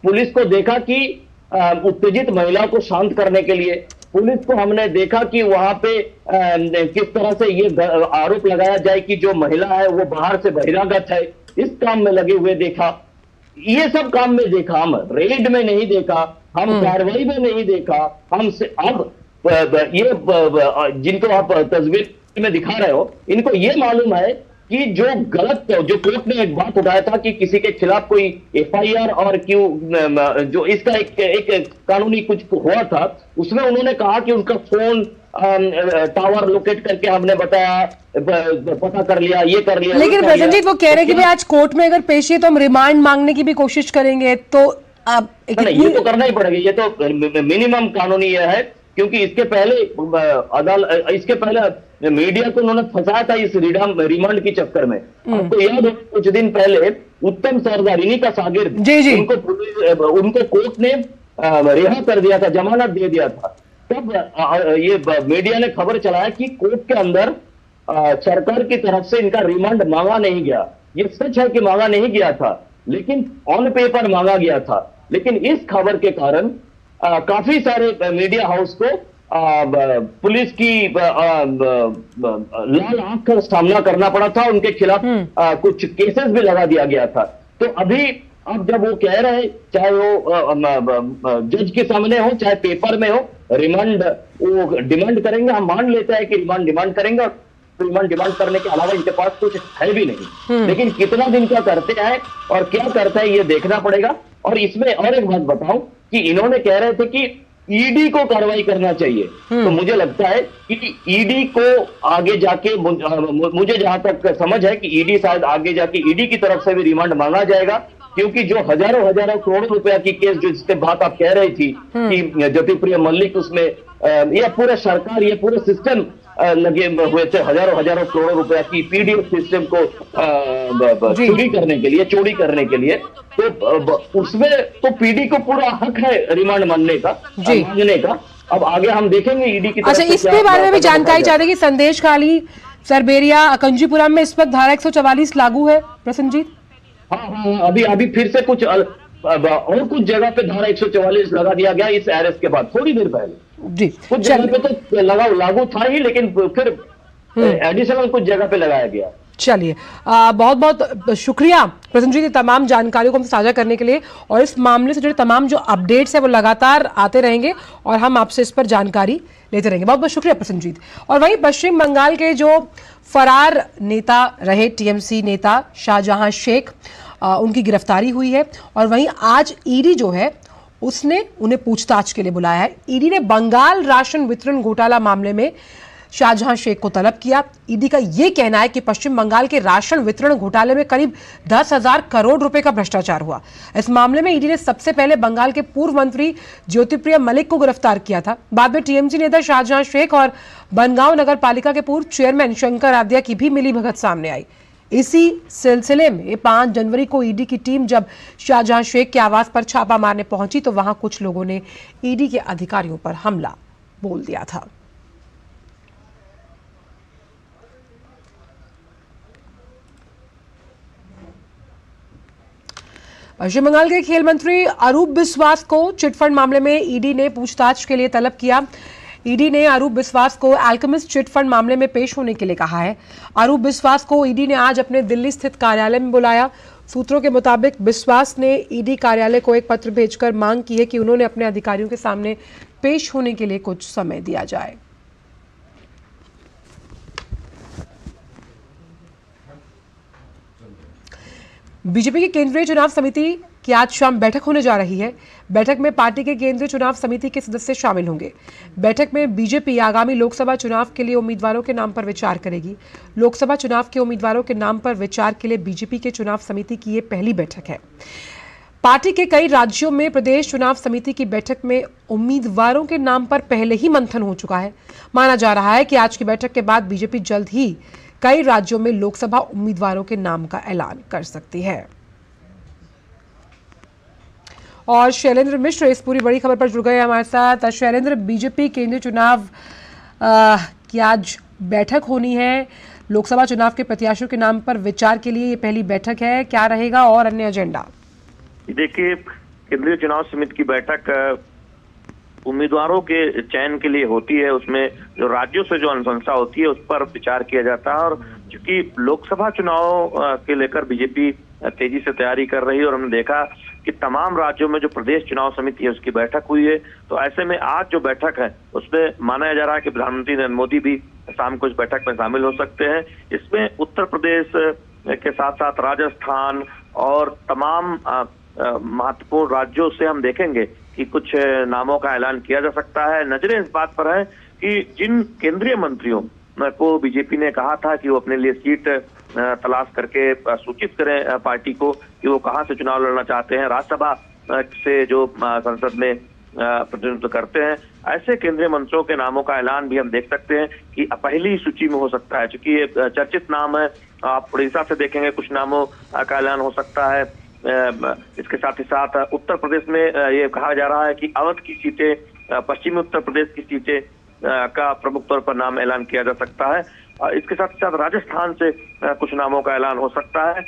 पुलिस को देखा कि उत्तेजित महिला को शांत करने के लिए, पुलिस को हमने देखा कि वहां पे किस तरह से ये आरोप लगाया जाए कि जो महिला है वो बाहर से बहिरागत है, इस काम में लगे हुए देखा। ये सब काम में देखा, हम रेड में नहीं देखा, हम कार्रवाई में नहीं देखा, हमसे अब ये जिनको आप तस्वीर में दिखा रहे हो, इनको ये मालूम है कि जो गलत, जो कोर्ट ने एक बात उठाया था कि किसी के खिलाफ कोई एफआईआर और क्यों, जो इसका एक कानूनी कुछ हुआ था, उसमें उन्होंने कहा कि उनका फोन टावर लोकेट करके हमने बताया, पता कर लिया, ये कर लिया। लेकिन प्रसन्नजीत वो कह रहे हैं कि भाई आज कोर्ट में अगर पेशी है तो हम रिमांड मांगने की भी कोशिश करेंगे, तो अब ये तो करना ही पड़ेगा, ये तो मिनिमम कानूनी ये है, क्योंकि इसके पहले इसके पहले मीडिया को उन्होंने फंसाया था इस रिमांड की चक्कर में। आपको याद है कुछ दिन पहले उत्तम सरदार, इन्हीं का शागिर्द, उनको कोर्ट ने रिहा कर दिया था, जमानत दे दिया था। तब ये मीडिया ने खबर चलाया कि कोर्ट के अंदर सरकार की तरफ से इनका रिमांड मांगा नहीं गया। ये सच है कि मांगा नहीं गया था, लेकिन ऑन पेपर मांगा गया था। लेकिन इस खबर के कारण काफी सारे मीडिया हाउस को पुलिस की लाल आंख का सामना करना पड़ा था, उनके खिलाफ कुछ केसेस भी लगा दिया गया था। तो अभी अब जब वो कह रहे हैं, चाहे वो जज के सामने हो चाहे पेपर में हो, रिमांड वो डिमांड करेंगे, हम मान लेते हैं कि रिमांड डिमांड करेंगे, रिमांड डिमांड करने के अलावा इनके पास कुछ है भी नहीं। लेकिन कितना दिन का करते हैं और क्या करता है ये देखना पड़ेगा। और इसमें और एक बात बताऊं कि इन्होंने कह रहे थे कि ईडी को कार्रवाई करना चाहिए, तो मुझे लगता है कि ईडी को आगे जाके, मुझे जहां तक समझ है कि ईडी शायद आगे जाके ईडी की तरफ से भी रिमांड मांगा जाएगा, क्योंकि जो हजारों करोड़ों रुपया की केस जिसके बात आप कह रही थी कि ज्योतिप्रिय मल्लिक, उसमें यह पूरे सरकार, ये पूरे सिस्टम लगे हुए थे हजारों करोड़ों रुपया की पीडीएफ सिस्टम को चोरी करने के लिए, तो उसमें तो पीडी को पूरा हक है रिमांड मांगने का। अब आगे हम देखेंगे ईडी की तरफ से। अच्छा, इसके बारे में भी जानकारी चाहते हैं कि संदेशखाली, सरबेरिया, अकंजीपुरम में इस वक्त धारा 144 लागू है प्रसन्नजीत? हाँ, अभी फिर से कुछ और कुछ जगह पे धारा 144 लगा दिया गया इस अरेस्ट के बाद, थोड़ी देर पहले जी। कुछ जगह पे तो लागू था ही, लेकिन फिर एडिशनल कुछ जगह पे लगाया गया। चलिए, बहुत बहुत शुक्रिया प्रसन्नजीत, ये तमाम जानकारियों को हम साझा करने के लिए, और इस मामले से जुड़े तमाम जो अपडेट्स है वो लगातार आते रहेंगे और हम आपसे इस पर जानकारी लेते रहेंगे। बहुत बहुत शुक्रिया प्रसन्नजीत। और वहीं पश्चिम बंगाल के जो फरार नेता रहे, टीएमसी नेता शाहजहां शेख, उनकी गिरफ्तारी हुई है और वहीं आज ईडी जो है उसने उन्हें पूछताछ के लिए बुलाया है। ईडी ने बंगाल राशन वितरण घोटाला मामले में शाहजहां शेख को तलब किया। ईडी का यह कहना है कि पश्चिम बंगाल के राशन वितरण घोटाले में करीब 10,000 करोड़ रुपए का भ्रष्टाचार हुआ। इस मामले में ईडी ने सबसे पहले बंगाल के पूर्व मंत्री ज्योतिप्रिय मलिक को गिरफ्तार किया था। बाद में टीएमसी नेता शाहजहां शेख और बनगांव नगर पालिका के पूर्व चेयरमैन शंकर आद्या की भी मिलीभगत सामने आई। इसी सिलसिले में 5 जनवरी को ईडी की टीम जब शाहजहां शेख के आवास पर छापा मारने पहुंची तो वहां कुछ लोगों ने ईडी के अधिकारियों पर हमला बोल दिया था। पश्चिम बंगाल के खेल मंत्री अरूप बिस्वास को चिटफंड मामले में ईडी ने पूछताछ के लिए तलब किया। ईडी ने अरूप बिस्वास को अल्केमिस्ट चिटफंड मामले में पेश होने के लिए कहा है। अरूप बिस्वास को ईडी ने आज अपने दिल्ली स्थित कार्यालय में बुलाया। सूत्रों के मुताबिक बिस्वास ने ईडी कार्यालय को एक पत्र भेजकर मांग की है कि उन्होंने अपने अधिकारियों के सामने पेश होने के लिए कुछ समय दिया जाए। बीजेपी की केंद्रीय चुनाव समिति की आज शाम बैठक होने जा रही है। बैठक में पार्टी के केंद्रीय चुनाव समिति के सदस्य शामिल होंगे। बैठक में बीजेपी आगामी लोकसभा चुनाव के लिए उम्मीदवारों के नाम पर विचार करेगी। लोकसभा चुनाव के उम्मीदवारों के नाम पर विचार के लिए बीजेपी के चुनाव समिति की ये पहली बैठक है। पार्टी के कई राज्यों में प्रदेश चुनाव समिति की बैठक में उम्मीदवारों के नाम पर पहले ही मंथन हो चुका है। माना जा रहा है कि आज की बैठक के बाद बीजेपी जल्द ही कई राज्यों में लोकसभा उम्मीदवारों के नाम का ऐलान कर सकती है। और शैलेंद्र मिश्र इस पूरी बड़ी खबर पर जुड़ गए हमारे साथ। शैलेंद्र, बीजेपी केंद्रीय चुनाव की आज बैठक होनी है। लोकसभा चुनाव के प्रत्याशियों के नाम पर विचार के लिए ये पहली बैठक है। क्या रहेगा और अन्य एजेंडा? देखिए, केंद्रीय चुनाव समिति की बैठक उम्मीदवारों के चयन के लिए होती है। उसमें जो राज्यों से जो अनुशंसा होती है उस पर विचार किया जाता है। और चूंकि लोकसभा चुनाव के लेकर बीजेपी तेजी से तैयारी कर रही है और हमने देखा कि तमाम राज्यों में जो प्रदेश चुनाव समिति है उसकी बैठक हुई है, तो ऐसे में आज जो बैठक है उसमें माना जा रहा है कि प्रधानमंत्री नरेंद्र मोदी भी शाम को इस बैठक में शामिल हो सकते हैं। इसमें उत्तर प्रदेश के साथ साथ राजस्थान और तमाम महत्वपूर्ण राज्यों से हम देखेंगे कि कुछ नामों का ऐलान किया जा सकता है। नजरें इस बात पर है कि जिन केंद्रीय मंत्रियों को बीजेपी ने कहा था कि वो अपने लिए सीट तलाश करके सूचित करें पार्टी को कि वो कहां से चुनाव लड़ना चाहते हैं, राज्यसभा से जो संसद में प्रतिनिधित्व करते हैं, ऐसे केंद्रीय मंत्रियों के नामों का ऐलान भी हम देख सकते हैं कि पहली सूची में हो सकता है। चूंकि ये चर्चित नाम है, आप उड़ीसा से देखेंगे कुछ नामों का ऐलान हो सकता है। इसके साथ ही साथ उत्तर प्रदेश में ये कहा जा रहा है कि अवध की सीटें, पश्चिमी उत्तर प्रदेश की सीटें का प्रमुख तौर पर नाम ऐलान किया जा सकता है। इसके साथ ही साथ राजस्थान से कुछ नामों का ऐलान हो सकता है।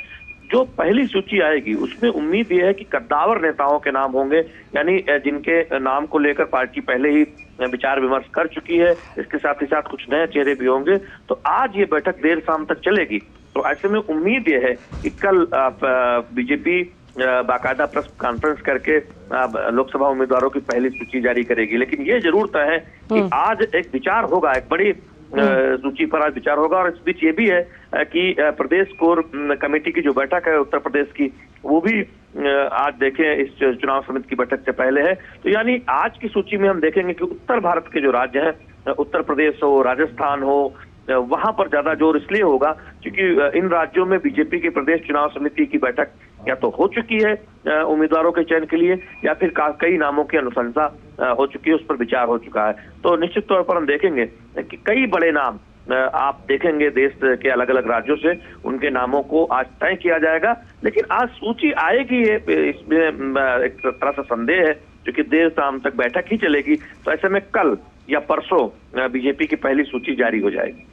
जो पहली सूची आएगी उसमें उम्मीद ये है कि कद्दावर नेताओं के नाम होंगे, यानी जिनके नाम को लेकर पार्टी पहले ही विचार विमर्श कर चुकी है। इसके साथ ही साथ कुछ नए चेहरे भी होंगे। तो आज ये बैठक देर शाम तक चलेगी। तो ऐसे में उम्मीद ये है कि कल बीजेपी बाकायदा प्रेस कॉन्फ्रेंस करके लोकसभा उम्मीदवारों की पहली सूची जारी करेगी। लेकिन ये जरूर तय है कि आज एक विचार होगा, एक बड़ी सूची पर आज विचार होगा। और इस बीच ये भी है कि प्रदेश कोर कमेटी की जो बैठक है उत्तर प्रदेश की, वो भी आज देखें इस चुनाव समिति की बैठक से पहले है। तो यानी आज की सूची में हम देखेंगे कि उत्तर भारत के जो राज्य हैं, उत्तर प्रदेश हो, राजस्थान हो, वहां पर ज्यादा जोर इसलिए होगा क्योंकि इन राज्यों में बीजेपी की प्रदेश चुनाव समिति की बैठक या तो हो चुकी है उम्मीदवारों के चयन के लिए, या फिर कई नामों की अनुशंसा हो चुकी है, उस पर विचार हो चुका है। तो निश्चित तौर पर हम देखेंगे कि कई बड़े नाम आप देखेंगे देश के अलग अलग राज्यों से, उनके नामों को आज तय किया जाएगा। लेकिन आज सूची आएगी, ये इसमें एक तरह से संदेह है, क्योंकि देर शाम तक बैठक ही चलेगी। तो ऐसे में कल या परसों बीजेपी की पहली सूची जारी हो जाएगी।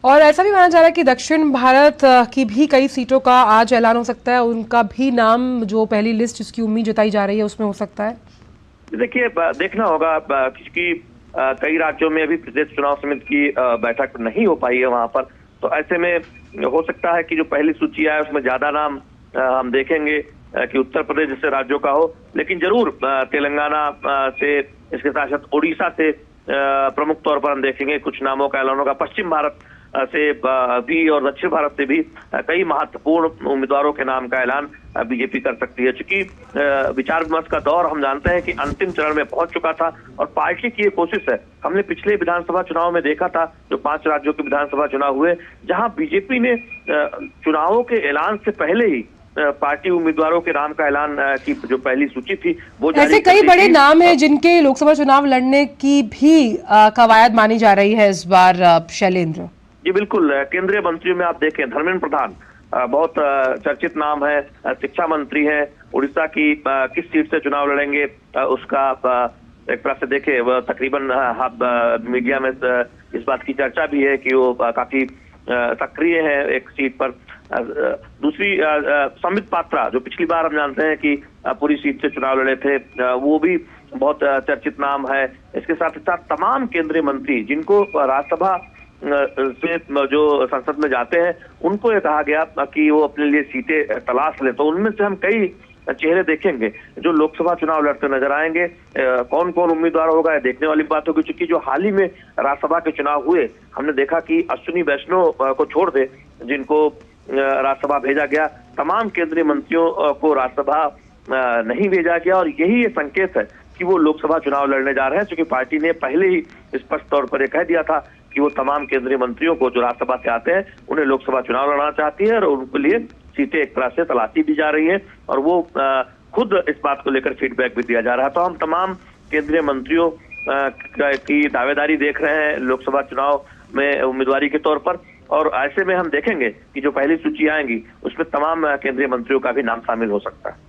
और ऐसा भी माना जा रहा है कि दक्षिण भारत की भी कई सीटों का आज ऐलान हो सकता है, उनका भी नाम जो पहली लिस्ट जिसकी उम्मीद जताई जा रही है उसमें हो सकता है। देखिए, देखना होगा क्योंकि कई राज्यों में अभी प्रदेश चुनाव समिति की बैठक नहीं हो पाई है वहां पर। तो ऐसे में हो सकता है कि जो पहली सूची है उसमें ज्यादा नाम हम देखेंगे कि उत्तर प्रदेश जैसे राज्यों का हो। लेकिन जरूर तेलंगाना से, इसके साथ साथ उड़ीसा से प्रमुख तौर पर हम देखेंगे कुछ नामों का ऐलान होगा। पश्चिम भारत से भी और दक्षिण भारत से भी कई महत्वपूर्ण उम्मीदवारों के नाम का ऐलान बीजेपी कर सकती है। चूंकि विचार विमर्श का दौर हम जानते हैं कि अंतिम चरण में पहुंच चुका था और पार्टी की ये कोशिश है। हमने पिछले विधानसभा चुनाव में देखा था, जो 5 राज्यों के विधानसभा चुनाव हुए, जहां बीजेपी ने चुनावों के ऐलान से पहले ही पार्टी उम्मीदवारों के नाम का ऐलान की जो पहली सूची थी वो जारी। ऐसे कई बड़े नाम हैं जिनके लोकसभा चुनाव लड़ने की भी कवायद मानी जा रही है इस बार, शैलेंद्र। जी बिल्कुल, केंद्रीय मंत्रियों में आप देखें धर्मेंद्र प्रधान बहुत चर्चित नाम है, शिक्षा मंत्री है, उड़ीसा की किस सीट से चुनाव लड़ेंगे उसका एक तरह से देखे वह तकरीबन मीडिया में इस बात की चर्चा भी है कि वो काफी सक्रिय है एक सीट पर। दूसरी संबित पात्रा जो पिछली बार हम जानते हैं कि पूरी सीट से चुनाव लड़े थे, वो भी बहुत चर्चित नाम है। इसके साथ साथ तमाम केंद्रीय मंत्री जिनको राज्यसभा से जो संसद में जाते हैं उनको ये कहा गया कि वो अपने लिए सीटें तलाश ले, तो उनमें से हम कई चेहरे देखेंगे जो लोकसभा चुनाव लड़ते नजर आएंगे। कौन कौन उम्मीदवार होगा ये देखने वाली बात होगी, क्योंकि जो हाल ही में राज्यसभा के चुनाव हुए हमने देखा कि अश्विनी वैष्णव को छोड़ दे जिनको राज्यसभा भेजा गया, तमाम केंद्रीय मंत्रियों को राज्यसभा नहीं भेजा गया, और यही ये संकेत है कि वो लोकसभा चुनाव लड़ने जा रहे हैं, क्योंकि पार्टी ने पहले ही स्पष्ट तौर पर यह कह दिया था कि वो तमाम केंद्रीय मंत्रियों को जो राज्यसभा से आते हैं उन्हें लोकसभा चुनाव लड़ना चाहती है और उनके लिए सीटें एक तरह से तलाशी दी जा रही है, और वो खुद इस बात को लेकर फीडबैक भी दिया जा रहा है। तो हम तमाम केंद्रीय मंत्रियों की दावेदारी देख रहे हैं लोकसभा चुनाव में उम्मीदवारी के तौर पर, और ऐसे में हम देखेंगे कि जो पहली सूची आएंगी उसमें तमाम केंद्रीय मंत्रियों का भी नाम शामिल हो सकता है।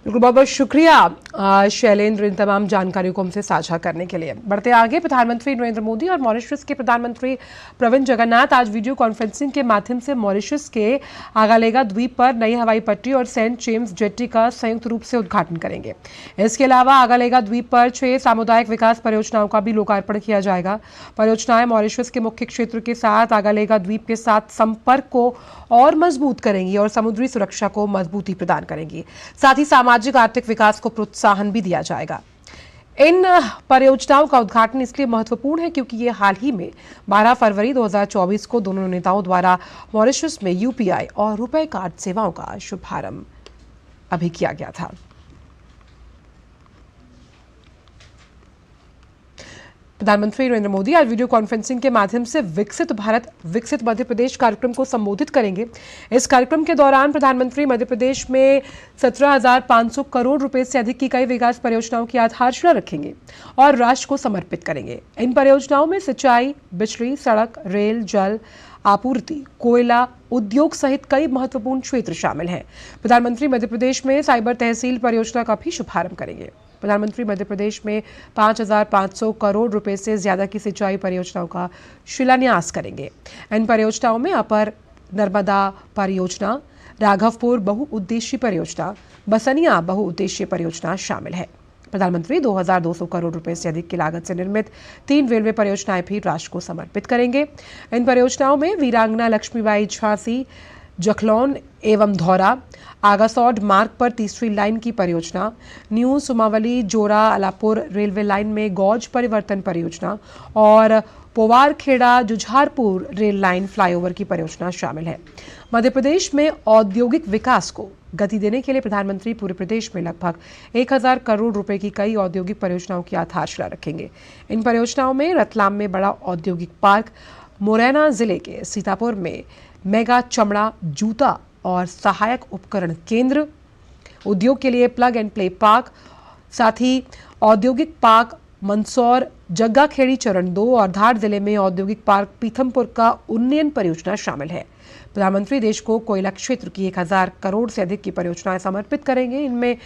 बिल्कुल, बहुत बहुत शुक्रिया शैलेंद्र इन तमाम जानकारियों को हमसे साझा करने के लिए। बढ़ते आगे, प्रधानमंत्री नरेंद्र मोदी और मॉरिशस के प्रधानमंत्री प्रविंद जगन्नाथ आज वीडियो कॉन्फ्रेंसिंग के माध्यम से मॉरिशस के आगालेगा द्वीप पर नई हवाई पट्टी और सेंट जेम्स जेट्टी का संयुक्त रूप से उद्घाटन करेंगे। इसके अलावा आगालेगा द्वीप पर 6 सामुदायिक विकास परियोजनाओं का भी लोकार्पण किया जाएगा। परियोजनाएं मॉरिशस के मुख्य क्षेत्र के साथ आगालेगा द्वीप के साथ संपर्क को और मजबूत करेंगी और समुद्री सुरक्षा को मजबूती प्रदान करेंगी। साथ ही सामाजिक आर्थिक विकास को प्रोत्साहन भी दिया जाएगा। इन परियोजनाओं का उद्घाटन इसलिए महत्वपूर्ण है क्योंकि ये हाल ही में 12 फरवरी 2024 को दोनों नेताओं द्वारा मॉरिशस में यूपीआई और रुपए कार्ड सेवाओं का शुभारंभ अभी किया गया था। प्रधानमंत्री नरेंद्र मोदी आज वीडियो कॉन्फ्रेंसिंग के माध्यम से विकसित भारत विकसित मध्य प्रदेश कार्यक्रम को संबोधित करेंगे। इस कार्यक्रम के दौरान प्रधानमंत्री मध्य प्रदेश में 17,500 करोड़ रुपए से अधिक की कई विकास परियोजनाओं की आधारशिला रखेंगे और राष्ट्र को समर्पित करेंगे। इन परियोजनाओं में सिंचाई, बिजली, सड़क, रेल, जल आपूर्ति, कोयला, उद्योग सहित कई महत्वपूर्ण क्षेत्र शामिल हैं। प्रधानमंत्री मध्य प्रदेश में साइबर तहसील परियोजना का भी शुभारंभ करेंगे। प्रधानमंत्री मध्य प्रदेश में 5,500 करोड़ रुपए से ज्यादा की सिंचाई परियोजनाओं का शिलान्यास करेंगे। इन परियोजनाओं में अपर नर्मदा परियोजना, राघवपुर बहुउद्देशीय परियोजना, बसनिया बहुउद्देशीय परियोजना शामिल है। प्रधानमंत्री 2,200 करोड़ रुपए से अधिक की लागत से निर्मित 3 रेलवे परियोजनाएं भी राष्ट्र को समर्पित करेंगे। इन परियोजनाओं में वीरांगना लक्ष्मीबाई झांसी जखलौन एवं धौरा, आगासौड मार्ग पर तीसरी लाइन की परियोजना, न्यू सुमावली जोरा अलापुर रेलवे लाइन में गौज परिवर्तन परियोजना और पोवारखेड़ा जुझारपुर रेल लाइन फ्लाईओवर की परियोजना शामिल है। मध्य प्रदेश में औद्योगिक विकास को गति देने के लिए प्रधानमंत्री पूरे प्रदेश में लगभग 1,000 करोड़ रुपए की कई औद्योगिक परियोजनाओं की आधारशिला रखेंगे। इन परियोजनाओं में रतलाम में बड़ा औद्योगिक पार्क, मुरैना जिले के सीतापुर में मेगा चमड़ा, जूता और सहायक उपकरण केंद्र, उद्योग के लिए प्लग एंड प्ले पार्क, साथ ही औद्योगिक पार्क मंदसौर जग्गाखेड़ी चरण 2 और धार जिले में औद्योगिक पार्क पीथमपुर का उन्नयन परियोजना शामिल है। प्रधानमंत्री देश को कोयला क्षेत्र की 1,000 करोड़ से अधिक की परियोजनाएं समर्पित करेंगे। इनमें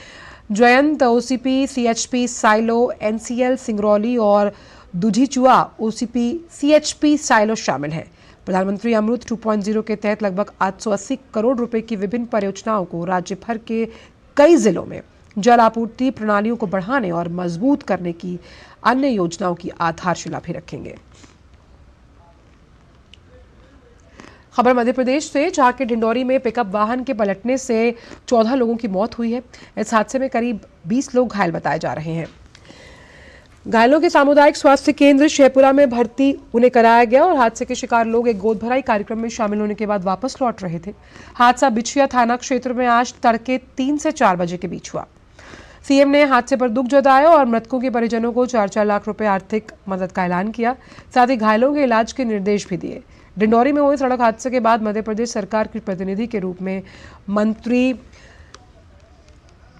Jayant OCP, CHP silo, NCL Singrauli और दुधिचुआ ओसीपी सीएचपी साइलो शामिल है। प्रधानमंत्री अमृत 2.0 के तहत लगभग 880 करोड़ रुपए की विभिन्न परियोजनाओं को राज्य भर के कई जिलों में जल आपूर्ति प्रणालियों को बढ़ाने और मजबूत करने की अन्य योजनाओं की आधारशिला भी रखेंगे। खबर मध्य प्रदेश से, जहां के डिंडौरी में पिकअप वाहन के पलटने से 14 लोगों की मौत हुई है। इस हादसे में करीब 20 लोग घायल बताए जा रहे हैं। घायलों के सामुदायिक स्वास्थ्य केंद्र शेहपुरा में भर्ती उन्हें कराया गया और हादसे के शिकार लोग एक गोद भराई कार्यक्रम में शामिल होने के बाद वापस लौट रहे थे। हादसा बिछिया थाना क्षेत्र में आज तड़के 3 से 4 बजे के बीच हुआ। सीएम ने हादसे पर दुख जताया और मृतकों के परिजनों को 4-4 लाख रुपए आर्थिक मदद का ऐलान किया। साथ ही घायलों के इलाज के निर्देश भी दिए। डिंडौरी में हुए सड़क हादसे के बाद मध्य प्रदेश सरकार की प्रतिनिधि के रूप में मंत्री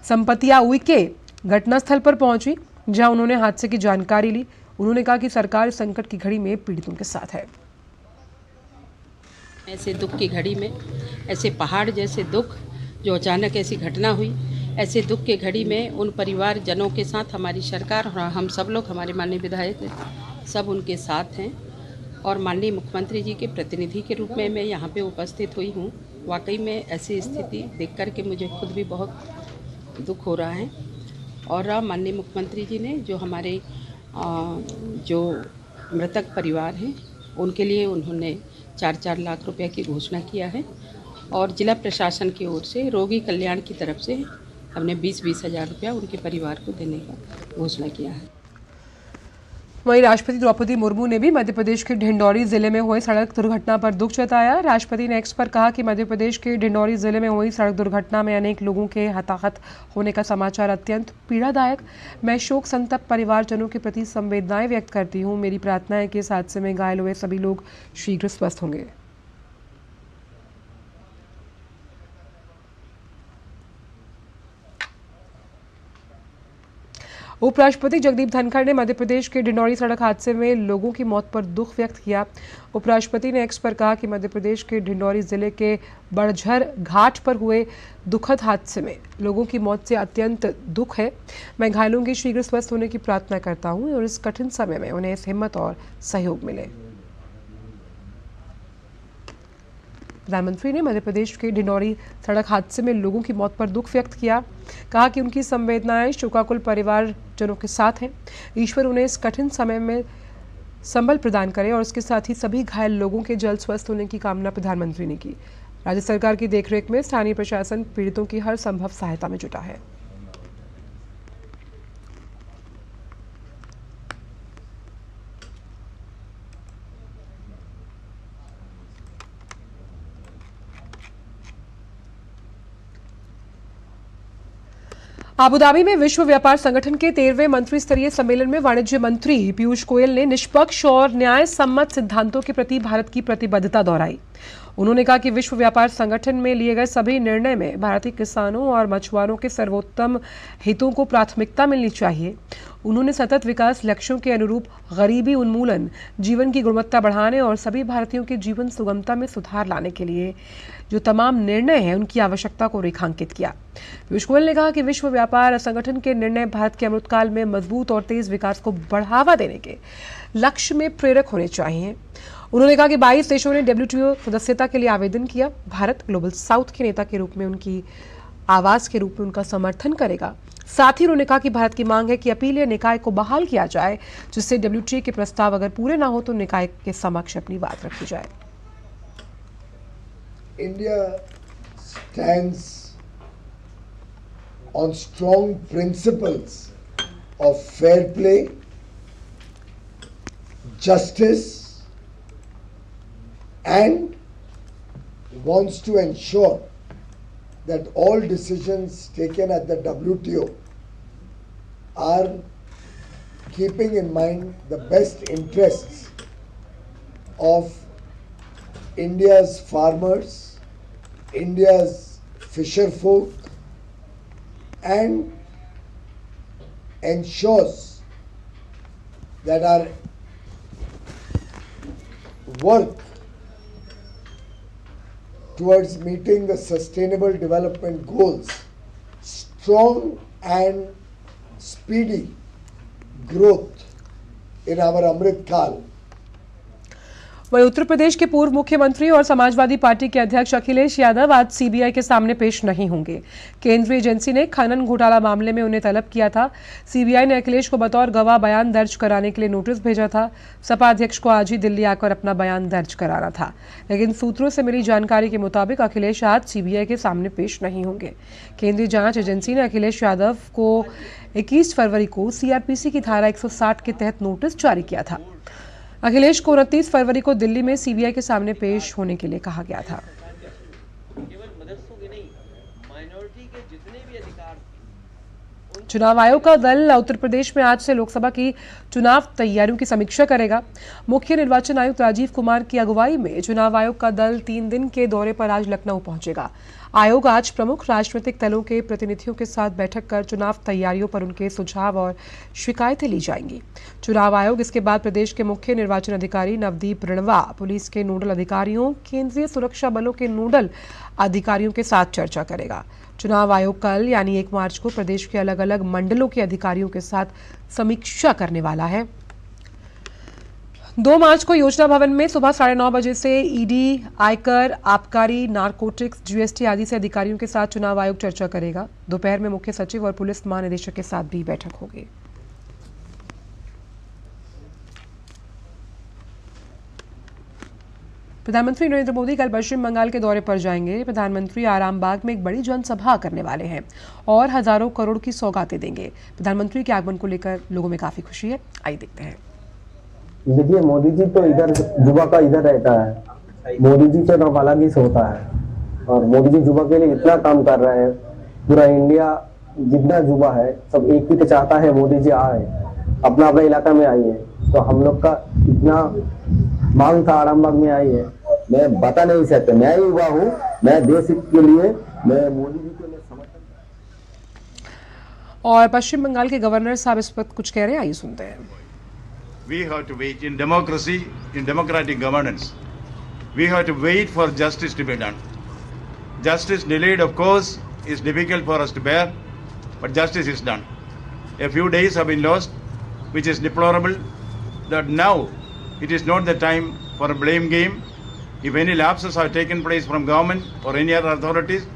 संपतिया उइके घटनास्थल पर पहुंची, जहां उन्होंने हादसे की जानकारी ली। उन्होंने कहा कि सरकार संकट की घड़ी में पीड़ितों के साथ है। ऐसे दुख की घड़ी में, ऐसे पहाड़ जैसे दुख जो अचानक ऐसी घटना हुई, ऐसे दुख के घड़ी में उन परिवारजनों के साथ हमारी सरकार और हम सब लोग, हमारे माननीय विधायक सब उनके साथ हैं और माननीय मुख्यमंत्री जी के प्रतिनिधि के रूप में मैं यहाँ पे उपस्थित हुई हूँ। वाकई में ऐसी स्थिति देख कर के मुझे खुद भी बहुत दुख हो रहा है और माननीय मुख्यमंत्री जी ने जो हमारे जो मृतक परिवार हैं उनके लिए उन्होंने 4-4 लाख रुपए की घोषणा किया है और जिला प्रशासन की ओर से रोगी कल्याण की तरफ से हमने 20-20 हज़ार रुपया उनके परिवार को देने का घोषणा किया है। वहीं राष्ट्रपति द्रौपदी मुर्मू ने भी मध्य प्रदेश के ढिंडौरी जिले में हुई सड़क दुर्घटना पर दुख जताया। राष्ट्रपति ने एक्स पर कहा कि मध्य प्रदेश के ढिंडौरी जिले में हुई सड़क दुर्घटना में अनेक लोगों के हताहत होने का समाचार अत्यंत पीड़ादायक। मैं शोक संतप्त परिवारजनों के प्रति संवेदनाएं व्यक्त करती हूं। मेरी प्रार्थना है कि इस हादसे में घायल हुए सभी लोग शीघ्र स्वस्थ होंगे। उपराष्ट्रपति जगदीप धनखड़ ने मध्य प्रदेश के ढिंडौरी सड़क हादसे में लोगों की मौत पर दुख व्यक्त किया। उपराष्ट्रपति ने एक्स पर कहा कि मध्य प्रदेश के ढिंडौरी जिले के बड़झर घाट पर हुए दुखद हादसे में लोगों की मौत से अत्यंत दुख है। मैं घायलों के शीघ्र स्वस्थ होने की प्रार्थना करता हूं और इस कठिन समय में उन्हें हिम्मत और सहयोग मिले। प्रधानमंत्री ने मध्य प्रदेश के ढिंडौरी सड़क हादसे में लोगों की मौत पर दुख व्यक्त किया। कहा कि उनकी संवेदनाएं शोकाकुल परिवारजनों के साथ हैं। ईश्वर उन्हें इस कठिन समय में संबल प्रदान करे और इसके साथ ही सभी घायल लोगों के जल्द स्वस्थ होने की कामना प्रधानमंत्री ने की। राज्य सरकार की देखरेख में स्थानीय प्रशासन पीड़ितों की हर संभव सहायता में जुटा है। आबुधाबी में विश्व व्यापार संगठन के 13वें मंत्री स्तरीय सम्मेलन में वाणिज्य मंत्री पीयूष गोयल ने निष्पक्ष और न्याय सम्मत सिद्धांतों के प्रति भारत की प्रतिबद्धता दोहराई। उन्होंने कहा कि विश्व व्यापार संगठन में लिए गए सभी निर्णय में भारतीय किसानों और मछुआरों के सर्वोत्तम हितों को प्राथमिकता मिलनी चाहिए। उन्होंने सतत विकास लक्ष्यों के अनुरूप गरीबी उन्मूलन, जीवन की गुणवत्ता बढ़ाने और सभी भारतीयों के जीवन सुगमता में सुधार लाने के लिए जो तमाम निर्णय हैं उनकी आवश्यकता को रेखांकित किया। पीयूष गोयल ने कहा कि विश्व व्यापार संगठन के निर्णय भारत के अमृतकाल में मजबूत और तेज विकास को बढ़ावा देने के लक्ष्य में प्रेरक होने चाहिए। उन्होंने कहा कि 22 देशों ने WTO सदस्यता के लिए आवेदन किया। भारत ग्लोबल साउथ के नेता के रूप में उनकी आवाज के रूप में उनका समर्थन करेगा। साथ ही उन्होंने कहा कि भारत की मांग है कि अपीलीय निकाय को बहाल किया जाए, जिससे WTO के प्रस्ताव अगर पूरे ना हो तो निकाय के समक्ष अपनी बात रखी जाए। India stands on strong principles of fair play, justice, and wants to ensure that all decisions taken at the WTO are keeping in mind the best interests of India's farmers, India's fisher folk, and ensures that our work towards meeting the sustainable development goals, strong and speedy growth in our Amrit Kal. वहीं उत्तर प्रदेश के पूर्व मुख्यमंत्री और Samajwadi party के अध्यक्ष अखिलेश यादव आज CBI के सामने पेश नहीं होंगे। केंद्रीय एजेंसी ने खनन घोटाला मामले में उन्हें तलब किया था। सीबीआई ने अखिलेश को बतौर गवाह बयान दर्ज कराने के लिए नोटिस भेजा था। सपा अध्यक्ष को आज ही दिल्ली आकर अपना बयान दर्ज कराना था, लेकिन सूत्रों से मिली जानकारी के मुताबिक अखिलेश आज सीबीआई के सामने पेश नहीं होंगे। केंद्रीय जांच एजेंसी ने अखिलेश यादव को 21 फरवरी को सीआरपीसी की धारा 160 के तहत नोटिस जारी किया था। अखिलेश को 29 फरवरी को दिल्ली में सीबीआई के सामने पेश होने के लिए कहा गया था। चुनाव आयोग का दल उत्तर प्रदेश में आज से लोकसभा की चुनाव तैयारियों की समीक्षा करेगा। मुख्य निर्वाचन आयुक्त राजीव कुमार की अगुवाई में चुनाव आयोग का दल 3 दिन के दौरे पर आज लखनऊ पहुंचेगा। आयोग आज प्रमुख राजनीतिक दलों के प्रतिनिधियों के साथ बैठक कर चुनाव तैयारियों पर उनके सुझाव और शिकायतें ली जाएंगी। चुनाव आयोग इसके बाद प्रदेश के मुख्य निर्वाचन अधिकारी नवदीप रिणवा, पुलिस के नोडल अधिकारियों, केंद्रीय सुरक्षा बलों के नोडल अधिकारियों के साथ चर्चा करेगा। चुनाव आयोग कल यानी 1 मार्च को प्रदेश के अलग अलग मंडलों के अधिकारियों के साथ समीक्षा करने वाला है। 2 मार्च को योजना भवन में सुबह 9:30 बजे से ईडी, आयकर, आबकारी, नारकोटिक्स, जीएसटी आदि से अधिकारियों के साथ चुनाव आयोग चर्चा करेगा। दोपहर में मुख्य सचिव और पुलिस महानिदेशक के साथ भी बैठक होगी। प्रधानमंत्री नरेंद्र मोदी कल पश्चिम बंगाल के दौरे पर जाएंगे। प्रधानमंत्री आरामबाग में एक बड़ी जनसभा करने वाले हैं और हजारों करोड़ की सौगातें देंगे। प्रधानमंत्री के आगमन को लेकर लोगों में काफी खुशी है। आइए देखते हैं। देखिए, मोदी जी तो इधर युवा का इधर रहता है। मोदी जी तो नाम अलग ही होता है और मोदी जी युवा के लिए इतना काम कर रहे हैं। पूरा इंडिया जितना युवा है सब एक ही तो चाहता है मोदी जी आए, अपना अपना इलाका में आइए। तो हम लोग का इतना मांग था आरामबाग में आई है, मैं बता नहीं सकता। मैं ही युवा हूँ, मैं देश के लिए मैं मोदी जी के लिए समर्थन। और पश्चिम बंगाल के गवर्नर साहब इस वक्त कुछ कह रहे हैं, आइए सुनते हैं। We have to wait in democracy, in democratic governance. We have to wait for justice to be done. Justice delayed, of course, is difficult for us to bear, but justice is done. A few days have been lost, which is deplorable. That now it is not the time for a blame game. If any lapses have taken place from government or any other authorities,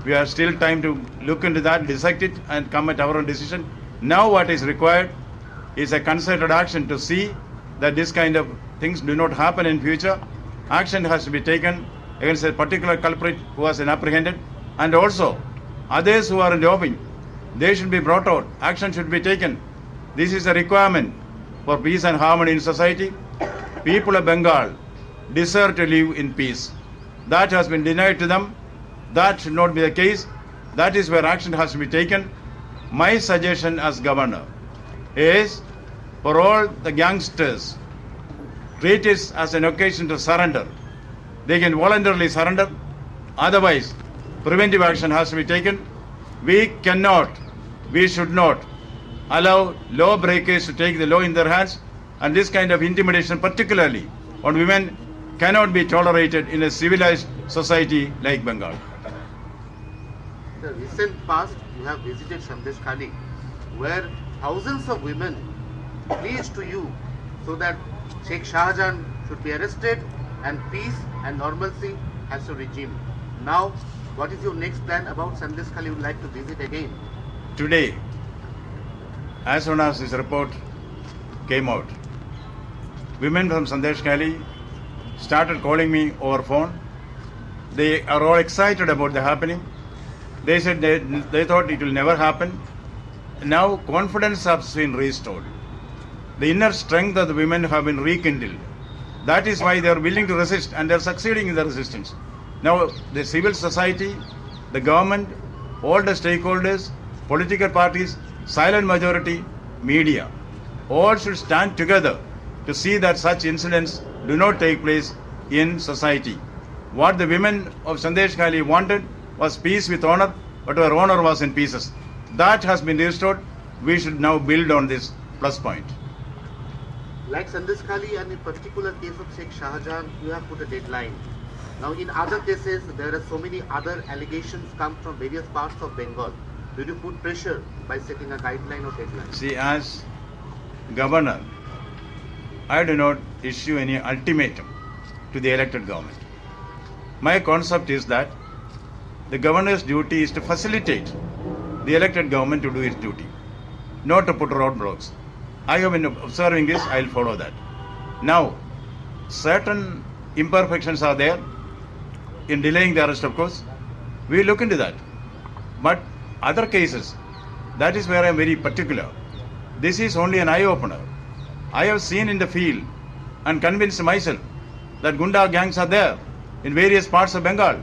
we have still time to look into that, dissect it, and come at our own decision. Now what is required is a concerted action to see that this kind of things do not happen in future. Action has to be taken against a particular culprit who was apprehended, and also others who are in the open. They should be brought out. Action should be taken. This is a requirement for peace and harmony in society. People of Bengal deserve to live in peace. That has been denied to them. That should not be the case. That is where action has to be taken. My suggestion as governor is for all the youngsters, treat it as an occasion to surrender. They can voluntarily surrender. Otherwise, preventive action has to be taken. We should not allow lawbreakers to take the law in their hands, and this kind of intimidation, particularly on women, cannot be tolerated in a civilized society like Bengal. In the recent past, you have visited Sandesh Khali, where thousands of women pleaded to you so that Sheikh Shahjahan should be arrested and peace and normalcy has to resume. Now, what is your next plan about Sandesh Khali? You would like to visit again? Today, as soon as this report came out, women from Sandesh Khali started calling me over phone. They are all excited about the happening. They said they thought it will never happen. Now confidence has been restored. The inner strength of the women have been rekindled. That is why they are willing to resist, and they are succeeding in the resistance. Now the civil society, the government, all the stakeholders, political parties, silent majority, media, all should stand together to see that such incidents do not take place in society. What the women of Sandesh Khali wanted was peace with honor, but our honor was in pieces. That has been restored. We should now build on this plus point. Like Sandesh Khali and in particular case of Sheikh Shahjahan, you have put a deadline. Now in other cases, there are so many other allegations come from various parts of Bengal. Will you put pressure by setting a guideline or deadline? See, as governor, I do not issue any ultimatum to the elected government. My concept is that the governor's duty is to facilitate the elected government to do its duty, not to put roadblocks. I have been observing this, I will follow that. Now, certain imperfections are there in delaying the arrest, of course. We will look into that. But other cases, that is where I am very particular. This is only an eye-opener. I have seen in the field and convinced myself that Gunda gangs are there in various parts of Bengal.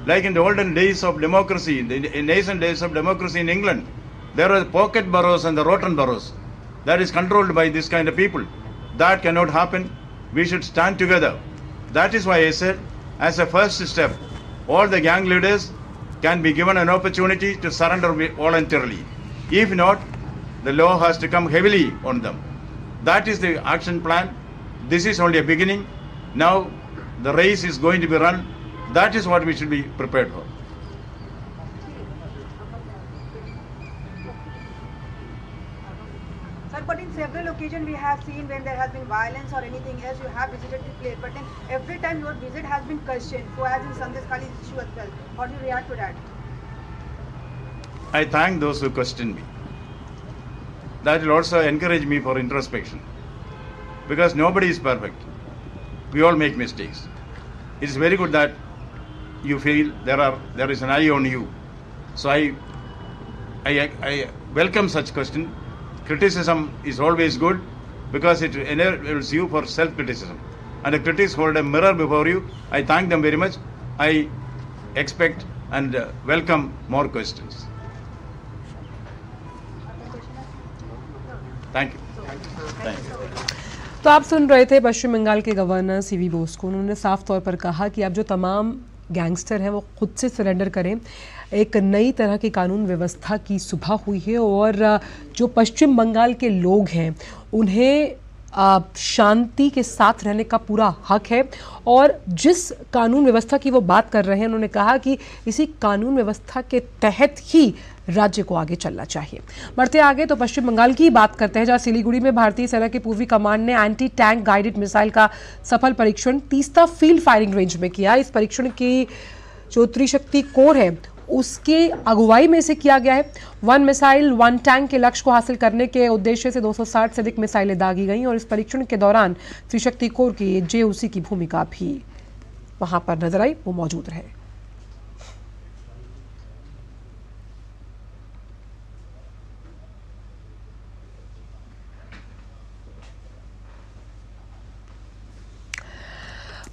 Like in the olden days of democracy, in the nascent days of democracy in England, there are pocket boroughs and the rotten boroughs that is controlled by this kind of people. That cannot happen. We should stand together. That is why I said, as a first step, all the gang leaders can be given an opportunity to surrender voluntarily. If not, the law has to come heavily on them. That is the action plan. This is only a beginning. Now the race is going to be run. That is what we should be prepared for. Sir, but in several occasions we have seen when there has been violence or anything else, you have visited the place, but then every time your visit has been questioned. So as in Sandesh Khali's issue as well. How do you react to that? I thank those who question me. That will also encourage me for introspection. Because nobody is perfect. We all make mistakes. It is very good that you feel there is an eye on you. So I welcome such question. Criticism is always good because it enables you for self-criticism. And the critics hold a mirror before you. I thank them very much. I expect and welcome more questions. Thank you. Thank you. तो आप सुन रहे थे पश्चिम बंगाल के governor CV Bose को। उन्होंने साफ तौर पर कहा कि अब जो तमाम गैंगस्टर हैं वो खुद से सरेंडर करें। एक नई तरह की कानून व्यवस्था की सुबह हुई है और जो पश्चिम बंगाल के लोग हैं उन्हें शांति के साथ रहने का पूरा हक है। और जिस कानून व्यवस्था की वो बात कर रहे हैं, उन्होंने कहा कि इसी कानून व्यवस्था के तहत ही राज्य को आगे चलना चाहिए। बढ़ते आगे तो पश्चिम बंगाल की बात करते हैं, जहां सिलीगुड़ी में भारतीय सेना की पूर्वी कमांड ने एंटी टैंक गाइडेड मिसाइल का सफल परीक्षण तीस्ता फील्ड फायरिंग रेंज में किया। इस परीक्षण की जो त्रिशक्ति कोर है उसकी अगुवाई में से किया गया है। वन मिसाइल वन टैंक के लक्ष्य को हासिल करने के उद्देश्य से 260 से अधिक मिसाइलें दागी गईं और इस परीक्षण के दौरान त्रिशक्ति कोर की जेओसी की भूमिका भी वहां पर नजर आई, वो मौजूद रहे।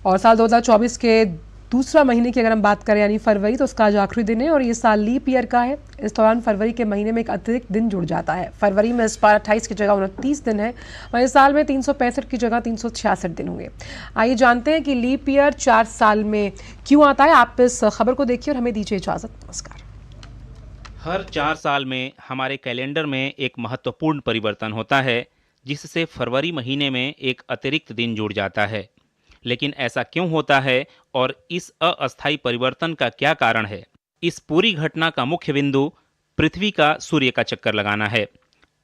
और साल 2024 के दूसरा महीने की अगर हम बात करें यानी फरवरी, तो उसका आज आखिरी दिन है और ये साल लीप ईयर का है। इस दौरान फरवरी के महीने में एक अतिरिक्त दिन जुड़ जाता है। फरवरी में इस बार 28 की जगह 29 दिन है और इस साल में 365 की जगह 366 दिन होंगे। आइए जानते हैं कि लीप ईयर 4 साल में क्यों आता है। आप इस खबर को देखिए और हमें दीजिए इजाजत। नमस्कार। हर 4 साल में हमारे कैलेंडर में एक महत्वपूर्ण परिवर्तन होता है, जिससे फरवरी महीने में एक अतिरिक्त दिन जुड़ जाता है। लेकिन ऐसा क्यों होता है और इस अस्थायी परिवर्तन का क्या कारण है? इस पूरी घटना का मुख्य बिंदु पृथ्वी का सूर्य का चक्कर लगाना है।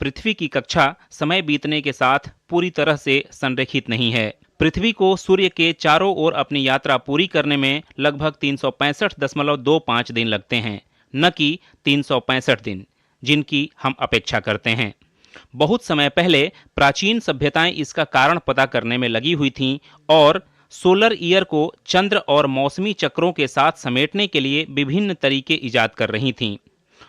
पृथ्वी की कक्षा समय बीतने के साथ पूरी तरह से संरेखित नहीं है। पृथ्वी को सूर्य के चारों ओर अपनी यात्रा पूरी करने में लगभग 365.25 दिन लगते हैं, न कि 365 दिन जिनकी हम अपेक्षा करते हैं। बहुत समय पहले प्राचीन सभ्यताएं इसका कारण पता करने में लगी हुई थीं और सोलर ईयर को चंद्र और मौसमी चक्रों के साथ समेटने के लिए विभिन्न तरीके इजाद कर रही थीं।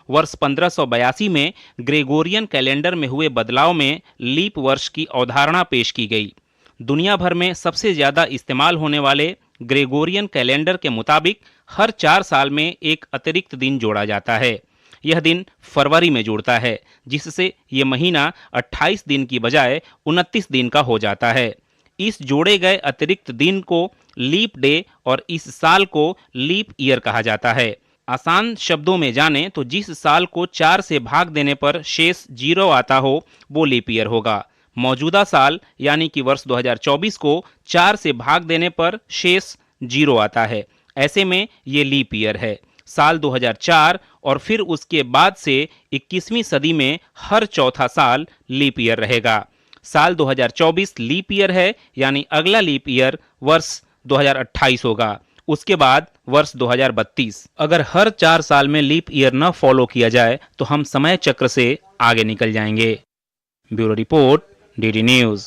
वर्ष 1582 में ग्रेगोरियन कैलेंडर में हुए बदलाव में लीप वर्ष की अवधारणा पेश की गई। दुनिया भर में सबसे ज़्यादा इस्तेमाल होने वाले ग्रेगोरियन कैलेंडर के मुताबिक हर 4 साल में एक अतिरिक्त दिन जोड़ा जाता है। यह दिन फरवरी में जुड़ता है, जिससे ये महीना 28 दिन की बजाय 29 दिन का हो जाता है। इस जोड़े गए अतिरिक्त दिन को लीप डे और इस साल को लीप ईयर कहा जाता है। आसान शब्दों में जानें तो जिस साल को 4 से भाग देने पर शेष 0 आता हो वो लीप ईयर होगा। मौजूदा साल यानी कि वर्ष 2024 को 4 से भाग देने पर शेष 0 आता है। ऐसे में ये लीप ईयर है। साल 2004 और फिर उसके बाद से 21वीं सदी में हर चौथा साल लीप ईयर रहेगा। साल 2024 लीप ईयर है, यानी अगला लीप ईयर वर्ष 2028 होगा, उसके बाद वर्ष 2032। अगर हर 4 साल में लीप ईयर न फॉलो किया जाए तो हम समय चक्र से आगे निकल जाएंगे। Bureau report, DD news.